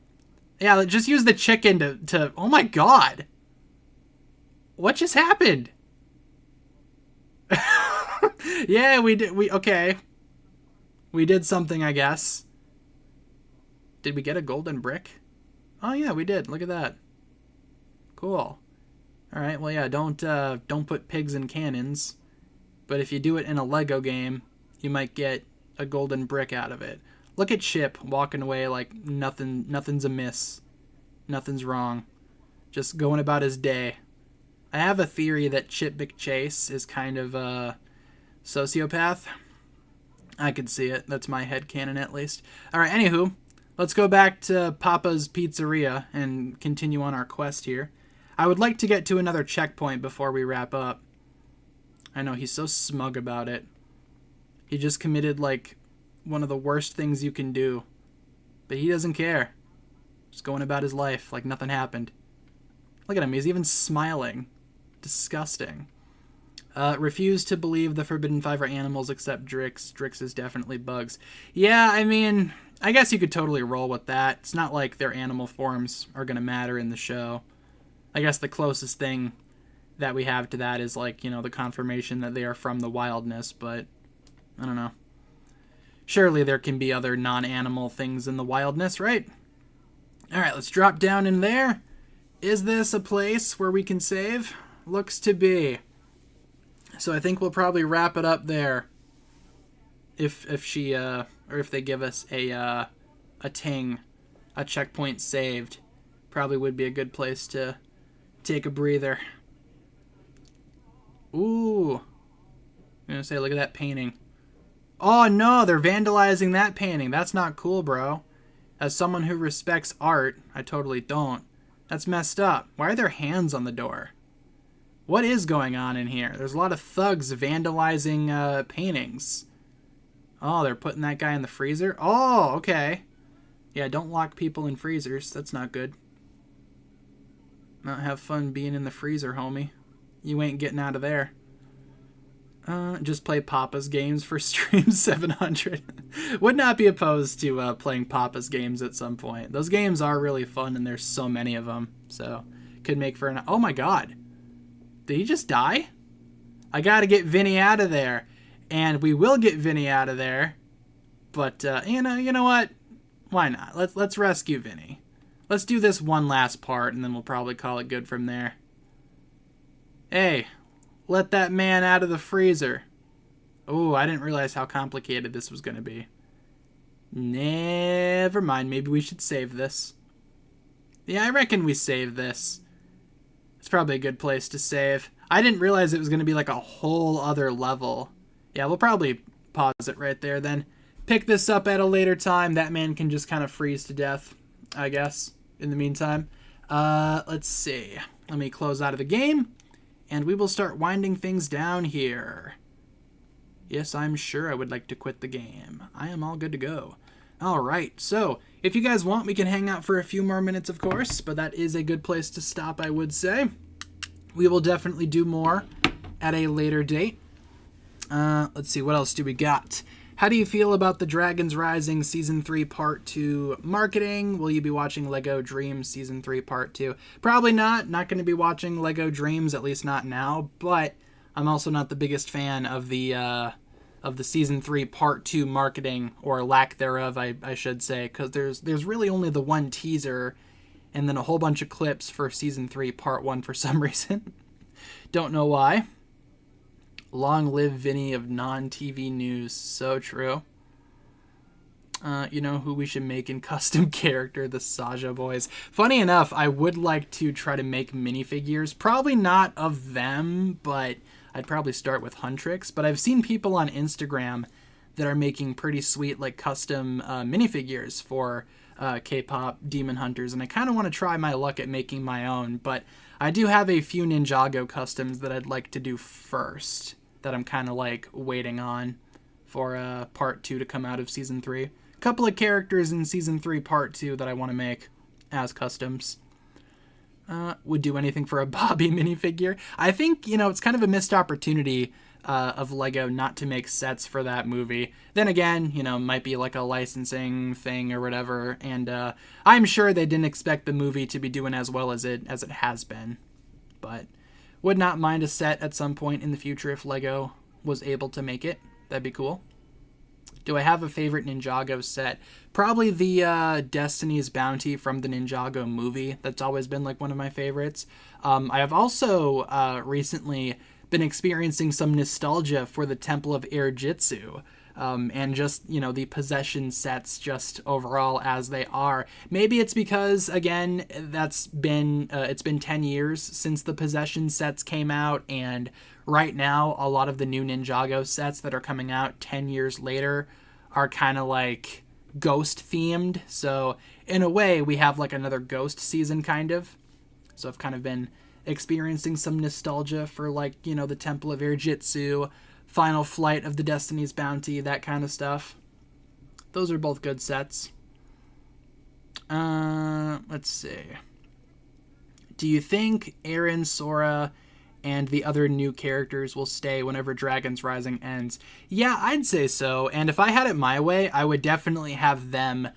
Yeah, just use the chicken to... Oh my god! What just happened? Yeah, okay. We did something, I guess. Did we get a golden brick? Oh yeah, we did. Look at that. Cool. Alright, well yeah, don't put pigs in cannons. But if you do it in a Lego game, you might get a golden brick out of it. Look at Chip walking away like nothing's amiss. Nothing's wrong. Just going about his day. I have a theory that Chip McChase is kind of a sociopath. I could see it. That's my headcanon at least. Alright, anywho, let's go back to Papa's Pizzeria and continue on our quest here. I would like to get to another checkpoint before we wrap up. I know, he's so smug about it. He just committed, like, one of the worst things you can do. But he doesn't care. Just going about his life like nothing happened. Look at him, he's even smiling. Disgusting. Refuse to believe the Forbidden Five are animals except Drix. Drix is definitely bugs. Yeah, I mean, I guess you could totally roll with that. It's not like their animal forms are going to matter in the show. I guess the closest thing that we have to that is, like, you know, the confirmation that they are from the wildness, but I don't know. Surely there can be other non-animal things in the wildness, right? Alright, let's drop down in there. Is this a place where we can save? Looks to be. So I think we'll probably wrap it up there. If they give us a ting, a checkpoint saved, probably would be a good place to take a breather. Ooh. I'm gonna say, look at that painting. Oh no, they're vandalizing that painting. That's not cool, bro. As someone who respects art, I totally don't. That's messed up. Why are there hands on the door? What is going on in here? There's a lot of thugs vandalizing paintings. Oh, they're putting that guy in the freezer? Oh, okay. Yeah, don't lock people in freezers. That's not good. Not have fun being in the freezer, homie. You ain't getting out of there. Just play Papa's games for stream 700. Would not be opposed to playing Papa's games at some point. Those games are really fun, and there's so many of them. So, could make for an... Oh my god. Did he just die? I gotta get Vinny out of there. And we will get Vinny out of there. But, you know what? Why not? Let's rescue Vinny. Let's do this one last part, and then we'll probably call it good from there. Hey, let that man out of the freezer. Oh, I didn't realize how complicated this was going to be. Never mind. Maybe we should save this. Yeah, I reckon we save this. It's probably a good place to save. I didn't realize it was going to be like a whole other level. Yeah, we'll probably pause it right there then. Pick this up at a later time. That man can just kind of freeze to death, I guess, in the meantime. Let's see. Let me close out of the game. And we will start winding things down here. Yes, I'm sure I would like to quit the game. I am all good to go. Alright, so if you guys want, we can hang out for a few more minutes, of course, but that is a good place to stop, I would say. We will definitely do more at a later date. Let's see, what else do we got? How do you feel about the Dragons Rising Season 3 Part 2 marketing? Will you be watching LEGO Dreams Season 3 Part 2? Probably not. Not going to be watching LEGO Dreams, at least not now. But I'm also not the biggest fan of the Season 3 Part 2 marketing, or lack thereof, I should say. Because there's really only the one teaser, and then a whole bunch of clips for Season 3 Part 1 for some reason. Don't know why. Long live Vinny of non-TV news. So true. You know who we should make in custom character? The Saja boys. Funny enough, I would like to try to make minifigures. Probably not of them, but I'd probably start with Huntrix. But I've seen people on Instagram that are making pretty sweet, like, custom minifigures for K-pop Demon Hunters. And I kind of want to try my luck at making my own. But I do have a few Ninjago customs that I'd like to do first, that I'm kind of like waiting on for part 2 to come out of Season 3. A couple of characters in Season 3 Part 2 that I want to make as customs. Would do anything for a Bobby minifigure. I think, it's kind of a missed opportunity of LEGO not to make sets for that movie. Then again, might be like a licensing thing or whatever, and I'm sure they didn't expect the movie to be doing as well as it has been. But would not mind a set at some point in the future if LEGO was able to make it. That'd be cool. Do I have a favorite Ninjago set? Probably the Destiny's Bounty from the Ninjago movie. That's always been like one of my favorites. I have also recently been experiencing some nostalgia for the Temple of Air Jitsu. And just, the possession sets just overall as they are. Maybe it's because, again, it's been 10 years since the possession sets came out, and right now a lot of the new Ninjago sets that are coming out 10 years later are kind of like ghost themed. So in a way, we have like another ghost season kind of. So I've kind of been experiencing some nostalgia for like, the Temple of Air Jitsu, Final Flight of the Destiny's Bounty, that kind of stuff. Those are both good sets. Let's see. Do you think Eren, Sora, and the other new characters will stay whenever Dragons Rising ends? Yeah, I'd say so. And if I had it my way, I would definitely have them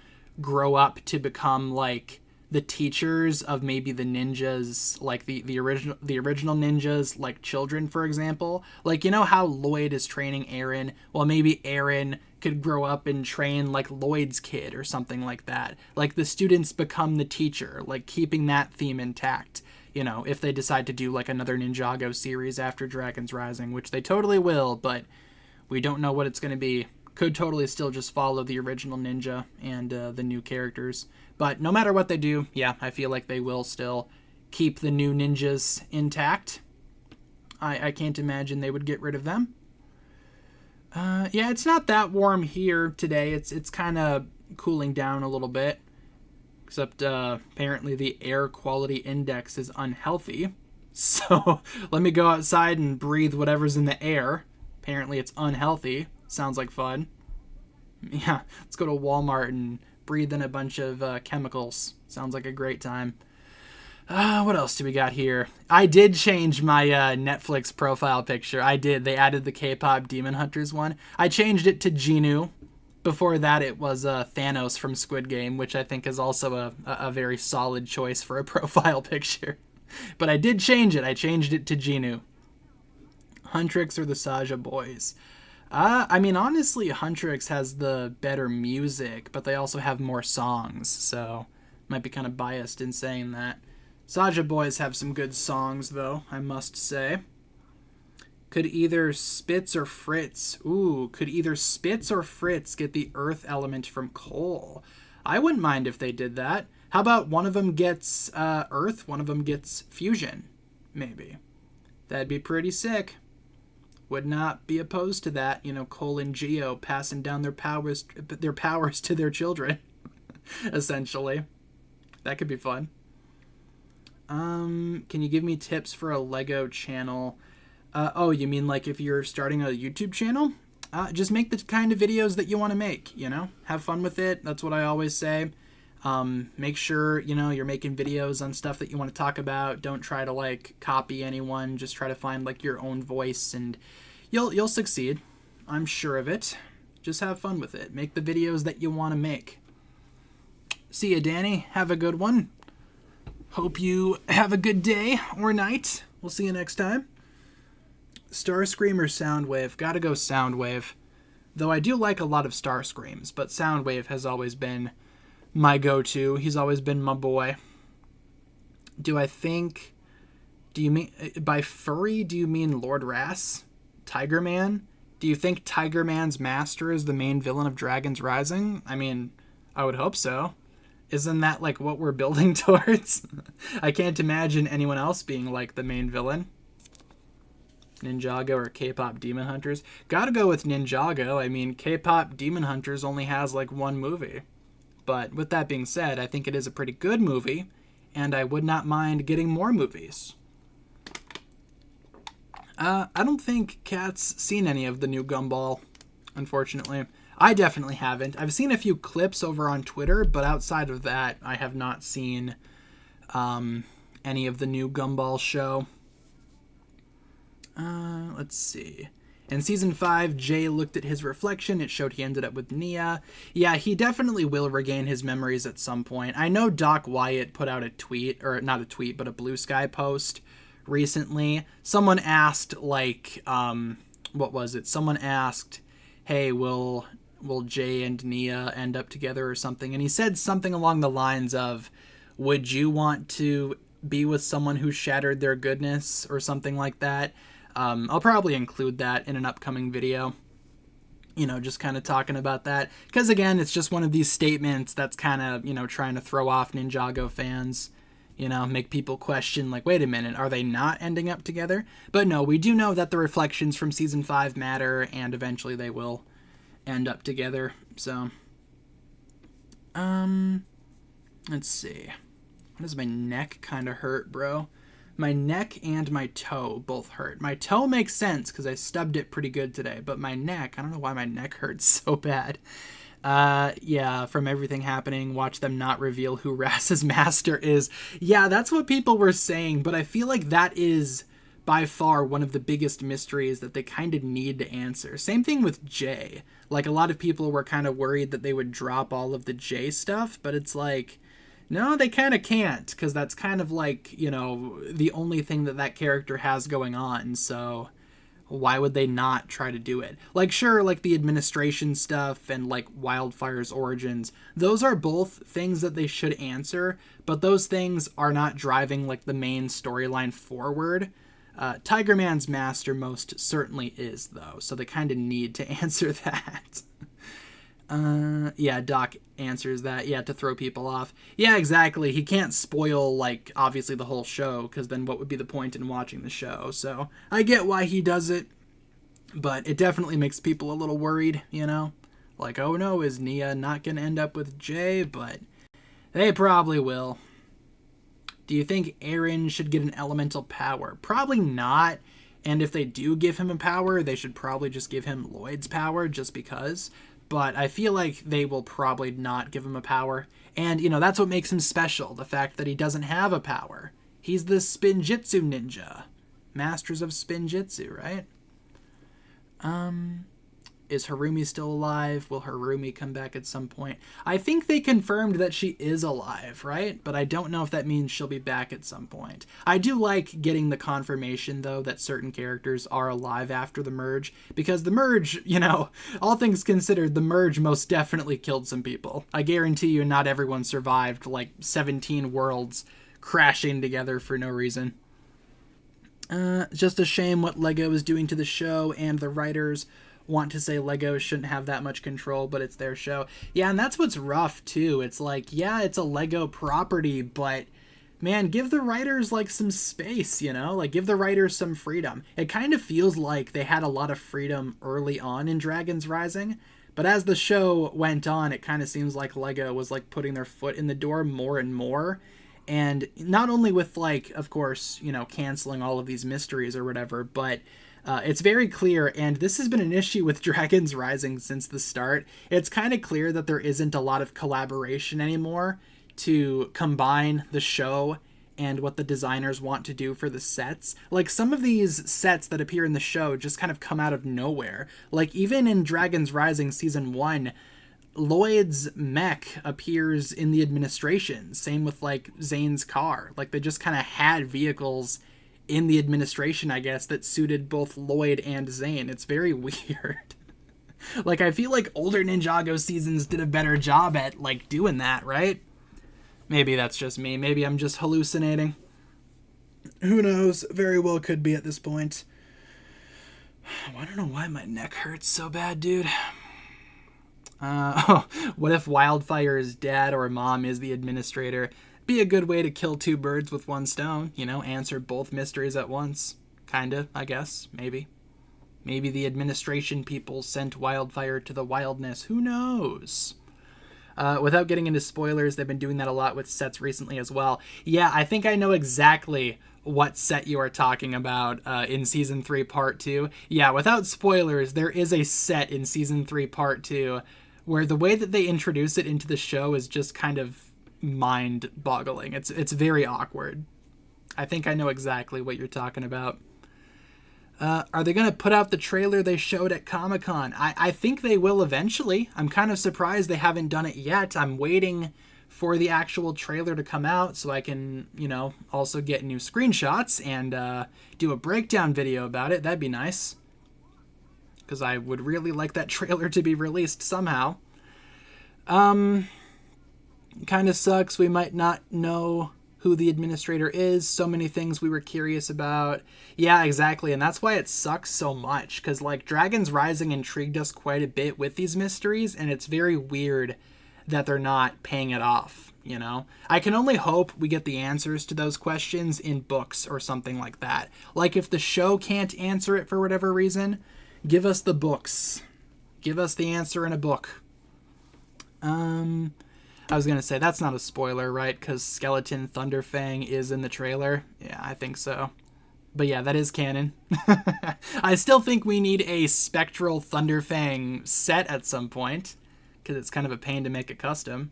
grow up to become like the teachers of maybe the ninjas, like the original ninjas, like children, for example. Like, you know how Lloyd is training Eren? Well, maybe Eren could grow up and train like Lloyd's kid or something like that. Like the students become the teacher, like keeping that theme intact. You know, if they decide to do like another Ninjago series after Dragon's Rising, which they totally will, but we don't know what it's going to be. Could totally still just follow the original ninja and the new characters. But no matter what they do, yeah, I feel like they will still keep the new ninjas intact. I can't imagine they would get rid of them. Yeah, it's not that warm here today. It's kind of cooling down a little bit. Except apparently the air quality index is unhealthy. So let me go outside and breathe whatever's in the air. Apparently it's unhealthy. Sounds like fun. Yeah, let's go to Walmart and breathe in a bunch of chemicals. Sounds like a great time. What else do we got here? I did change my Netflix profile picture. I did. They added the K-pop Demon Hunters one. I changed it to Genu. Before that, it was Thanos from Squid Game, which I think is also a very solid choice for a profile picture. But I did change it. I changed it to Genu. Huntrix or the Saja Boys? I mean, honestly, Huntrix has the better music, but they also have more songs, so might be kind of biased in saying that. Saja Boys have some good songs, though, I must say. Could either Spitz or Fritz... Ooh, could either Spitz or Fritz get the earth element from coal? I wouldn't mind if they did that. How about one of them gets earth, one of them gets fusion? Maybe. That'd be pretty sick. Would not be opposed to that. You know, Cole and Geo passing down their powers to their children, essentially. That could be fun. Can you give me tips for a Lego channel? Oh, you mean like if you're starting a YouTube channel? Just make the kind of videos that you want to make, you know? Have fun with it. That's what I always say. Make sure, you know, you're making videos on stuff that you want to talk about. Don't try to, like, copy anyone. Just try to find, like, your own voice, and you'll succeed. I'm sure of it. Just have fun with it. Make the videos that you want to make. See ya, Danny. Have a good one. Hope you have a good day or night. We'll see you next time. Starscream or Soundwave? Gotta go Soundwave. Though I do like a lot of Starscreams, but Soundwave has always been my go-to. He's always been my boy. Do you mean, by furry, do you mean Lord Rass? Tiger Man? Do you think Tiger Man's master is the main villain of Dragon's Rising? I mean, I would hope so. Isn't that, like, what we're building towards? I can't imagine anyone else being, like, the main villain. Ninjago or K-pop Demon Hunters? Gotta go with Ninjago. I mean, K-pop Demon Hunters only has, like, one movie. But with that being said, I think it is a pretty good movie, and I would not mind getting more movies. I don't think Kat's seen any of the new Gumball, unfortunately. I definitely haven't. I've seen a few clips over on Twitter, but outside of that, I have not seen any of the new Gumball show. Let's see. In Season 5, Jay looked at his reflection. It showed he ended up with Nia. Yeah, he definitely will regain his memories at some point. I know Doc Wyatt put out a tweet, or not a tweet, but a Blue Sky post recently. Someone asked, like, what was it? Someone asked, hey, will Jay and Nia end up together or something? And he said something along the lines of, would you want to be with someone who shattered their goodness, or something like that? I'll probably include that in an upcoming video, you know, just kind of talking about that. Because, again, it's just one of these statements that's kind of, you know, trying to throw off Ninjago fans, you know, make people question, like, wait a minute, are they not ending up together? But no, we do know that the reflections from Season 5 matter, and eventually they will end up together. So, let's see. Why does my neck kind of hurt, bro? My neck and my toe both hurt. My toe makes sense because I stubbed it pretty good today, but my neck, I don't know why my neck hurts so bad. Yeah, from everything happening, watch them not reveal who Rass's master is. Yeah, that's what people were saying, but I feel like that is by far one of the biggest mysteries that they kind of need to answer. Same thing with Jay. Like, a lot of people were kind of worried that they would drop all of the Jay stuff, but it's like, No, they kind of can't, because that's kind of like, the only thing that character has going on, so why would they not try to do it? Like, sure, like the administration stuff and like Wildfire's origins, those are both things that they should answer, but those things are not driving like the main storyline forward. Tiger Man's master most certainly is, though, so they kind of need to answer that. Yeah, Doc answers that. Yeah, to throw people off. Yeah, exactly. He can't spoil, like, obviously the whole show, because then what would be the point in watching the show? So I get why he does it, but it definitely makes people a little worried, Like, oh no, is Nia not going to end up with Jay? But they probably will. Do you think Aaron should get an elemental power? Probably not. And if they do give him a power, they should probably just give him Lloyd's power just because. But I feel like they will probably not give him a power. And, that's what makes him special, the fact that he doesn't have a power. He's the Spinjitzu ninja. Masters of Spinjitzu, right? Is Harumi still alive? Will Harumi come back at some point? I think they confirmed that she is alive, right? But I don't know if that means she'll be back at some point. I do like getting the confirmation, though, that certain characters are alive after the merge, because the merge, all things considered, the merge most definitely killed some people. I guarantee you not everyone survived, like, 17 worlds crashing together for no reason. Just a shame what LEGO is doing to the show, and the writers want to say Lego shouldn't have that much control, but it's their show. Yeah, and that's what's rough, too. It's like, yeah, it's a Lego property, but, man, give the writers, like, some space, Like, give the writers some freedom. It kind of feels like they had a lot of freedom early on in Dragons Rising, but as the show went on, it kind of seems like Lego was, like, putting their foot in the door more and more. And not only with, like, of course, canceling all of these mysteries or whatever, but it's very clear, and this has been an issue with Dragons Rising since the start. It's kind of clear that there isn't a lot of collaboration anymore to combine the show and what the designers want to do for the sets. Like, some of these sets that appear in the show just kind of come out of nowhere. Like, even in Dragons Rising Season 1, Lloyd's mech appears in the administration. Same with, like, Zane's car. Like, they just kind of had vehicles in the administration, I guess, that suited both Lloyd and Zane. It's very weird. Like, I feel like older Ninjago seasons did a better job at, like, doing that, right? Maybe that's just me. Maybe I'm just hallucinating. Who knows? Very well could be at this point. I don't know why my neck hurts so bad, dude. What if Wildfire's dad or mom is the administrator? Be a good way to kill two birds with one stone, answer both mysteries at once. Kinda, I guess, maybe. Maybe the administration people sent Wildfire to the wildness. Who knows? Without getting into spoilers, they've been doing that a lot with sets recently as well. Yeah, I think I know exactly what set you are talking about in Season 3 Part 2. Yeah, without spoilers, there is a set in Season 3 Part 2 where the way that they introduce it into the show is just kind of mind-boggling. It's very awkward. I think I know exactly what you're talking about. Are they going to put out the trailer they showed at Comic-Con? I think they will eventually. I'm kind of surprised they haven't done it yet. I'm waiting for the actual trailer to come out so I can, also get new screenshots and do a breakdown video about it. That'd be nice. Because I would really like that trailer to be released somehow. Kind of sucks. We might not know who the administrator is. So many things we were curious about. Yeah, exactly. And that's why it sucks so much. Because, like, Dragons Rising intrigued us quite a bit with these mysteries. And it's very weird that they're not paying it off, I can only hope we get the answers to those questions in books or something like that. Like, if the show can't answer it for whatever reason, give us the books. Give us the answer in a book. I was going to say, that's not a spoiler, right? Because Skeleton Thunderfang is in the trailer. Yeah, I think so. But yeah, that is canon. I still think we need a Spectral Thunderfang set at some point, because it's kind of a pain to make a custom.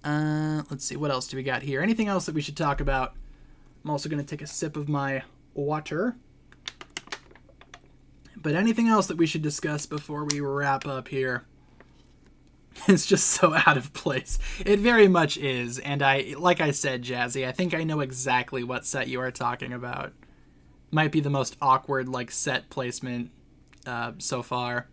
Let's see, what else do we got here? Anything else that we should talk about? I'm also going to take a sip of my water. But anything else that we should discuss before we wrap up here? It's just so out of place. It very much is, and like I said, Jazzy, I think I know exactly what set you are talking about. Might be the most awkward, like, set placement so far.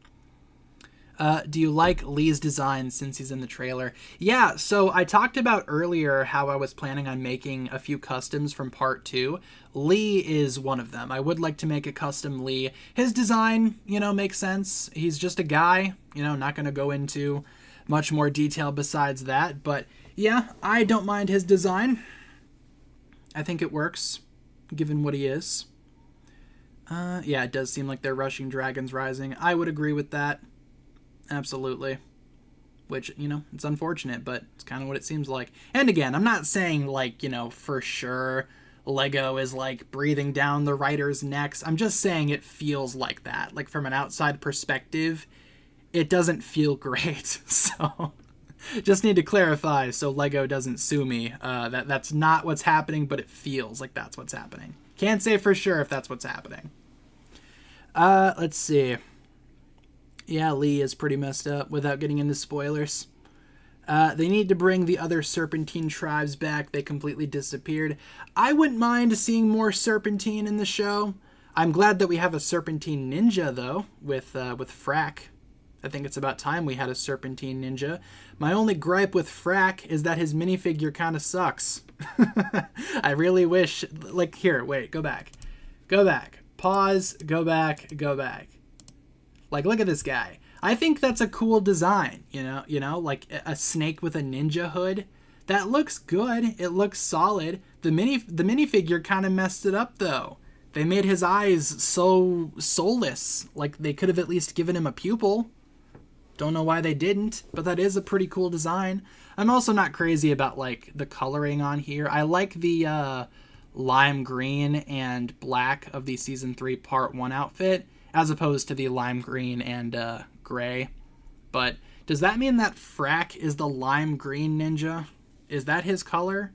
Do you like Lee's design since he's in the trailer? Yeah, so I talked about earlier how I was planning on making a few customs from part 2. Lee is one of them. I would like to make a custom Lee. His design, makes sense. He's just a guy, not going to go into much more detail besides that. But yeah, I don't mind his design. I think it works, given what he is. Yeah, it does seem like they're rushing Dragons Rising. I would agree with that. Absolutely. Which, it's unfortunate, but it's kind of what it seems like. And again, I'm not saying, like, for sure Lego is, like, breathing down the writers' necks. I'm just saying it feels like that. Like, from an outside perspective, it doesn't feel great. So, just need to clarify so Lego doesn't sue me. That's not what's happening, but it feels like that's what's happening. Can't say for sure if that's what's happening. Let's see. Yeah, Lee is pretty messed up without getting into spoilers. They need to bring the other Serpentine tribes back. They completely disappeared. I wouldn't mind seeing more Serpentine in the show. I'm glad that we have a Serpentine ninja, though, with Frack. I think it's about time we had a Serpentine ninja. My only gripe with Frack is that his minifigure kind of sucks. I really wish... Like, here, wait, go back. Go back. Pause, go back, go back. Like, look at this guy. I think that's a cool design, like a snake with a ninja hood. That looks good. It looks solid. The minifigure kind of messed it up, though. They made his eyes so soulless. Like, they could have at least given him a pupil. Don't know why they didn't, but that is a pretty cool design. I'm also not crazy about, like, the coloring on here. I like the lime green and black of the Season 3 Part 1 outfit, as opposed to the lime green and gray. But does that mean that Frack is the lime green ninja? Is that his color?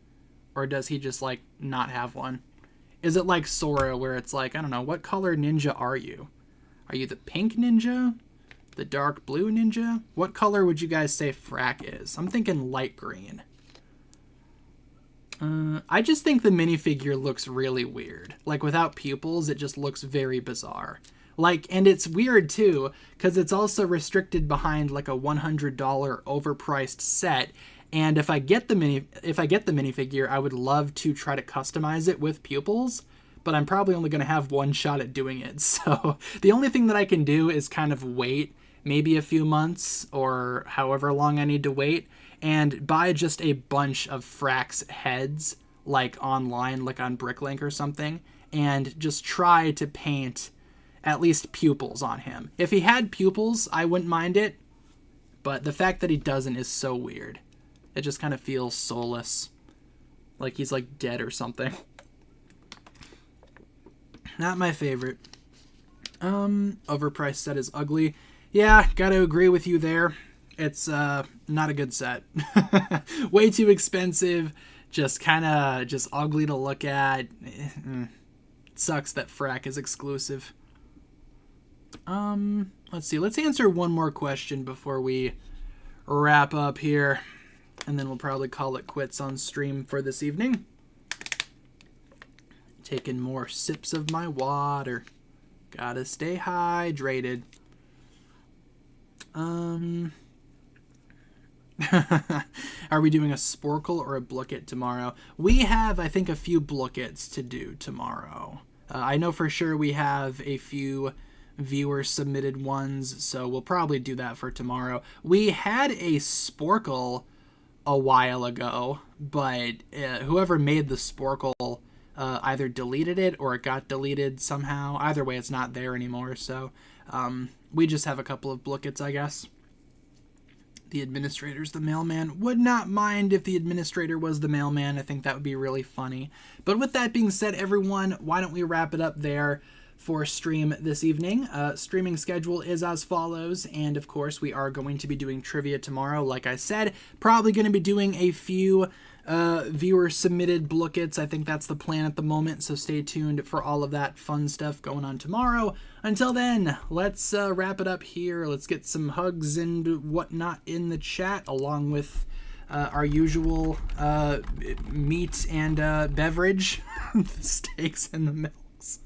Or does he just, like, not have one? Is it like Sora, where it's like, I don't know, what color ninja are you? Are you the pink ninja? The dark blue ninja? What color would you guys say Frack is? I'm thinking light green. I just think the minifigure looks really weird. Like, without pupils, it just looks very bizarre. Like, and it's weird too, because it's also restricted behind like a $100 overpriced set. And if I get the minifigure, I would love to try to customize it with pupils, but I'm probably only going to have one shot at doing it. So the only thing that I can do is kind of wait maybe a few months or however long I need to wait and buy just a bunch of Frack's heads, like online, like on Bricklink or something, and just try to paint at least pupils on him. If he had pupils, I wouldn't mind it, but the fact that he doesn't is so weird. It just kind of feels soulless, like he's like dead or something. Not my favorite. Overpriced set is ugly. Yeah, gotta agree with you there. It's not a good set. Way too expensive, just kind of just ugly to look at. It sucks that Frack is exclusive. Let's see. Let's answer one more question before we wrap up here, and then we'll probably call it quits on stream for this evening. Taking more sips of my water. Gotta stay hydrated. Are we doing a Sporkle or a Blooket tomorrow? We have, I think, a few Blookets to do tomorrow. I know for sure we have a few viewer submitted ones, so we'll probably do that for tomorrow. We had a Sporkle a while ago, but whoever made the Sporkle either deleted it or it got deleted somehow. Either way, it's not there anymore, so we just have a couple of Blookets, I guess. The administrator's the mailman. Would not mind if the administrator was the mailman. I think that would be really funny. But with that being said, everyone, why don't we wrap it up there for stream this evening. Streaming schedule is as follows, and of course we are going to be doing trivia tomorrow. Like I said, probably going to be doing a few viewer submitted blookets. I think that's the plan at the moment, so stay tuned for all of that fun stuff going on tomorrow. Until then, let's wrap it up here. Let's get some hugs and whatnot in the chat, along with our usual meat and beverage, the steaks and the milks.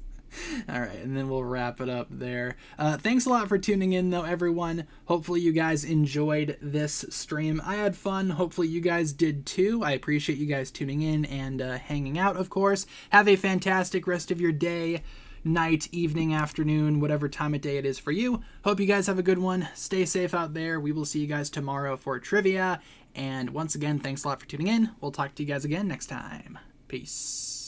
All right, and then we'll wrap it up there. Thanks a lot for tuning in, though, everyone. Hopefully you guys enjoyed this stream. I had fun. Hopefully you guys did, too. I appreciate you guys tuning in and hanging out, of course. Have a fantastic rest of your day, night, evening, afternoon, whatever time of day it is for you. Hope you guys have a good one. Stay safe out there. We will see you guys tomorrow for trivia. And once again, thanks a lot for tuning in. We'll talk to you guys again next time. Peace.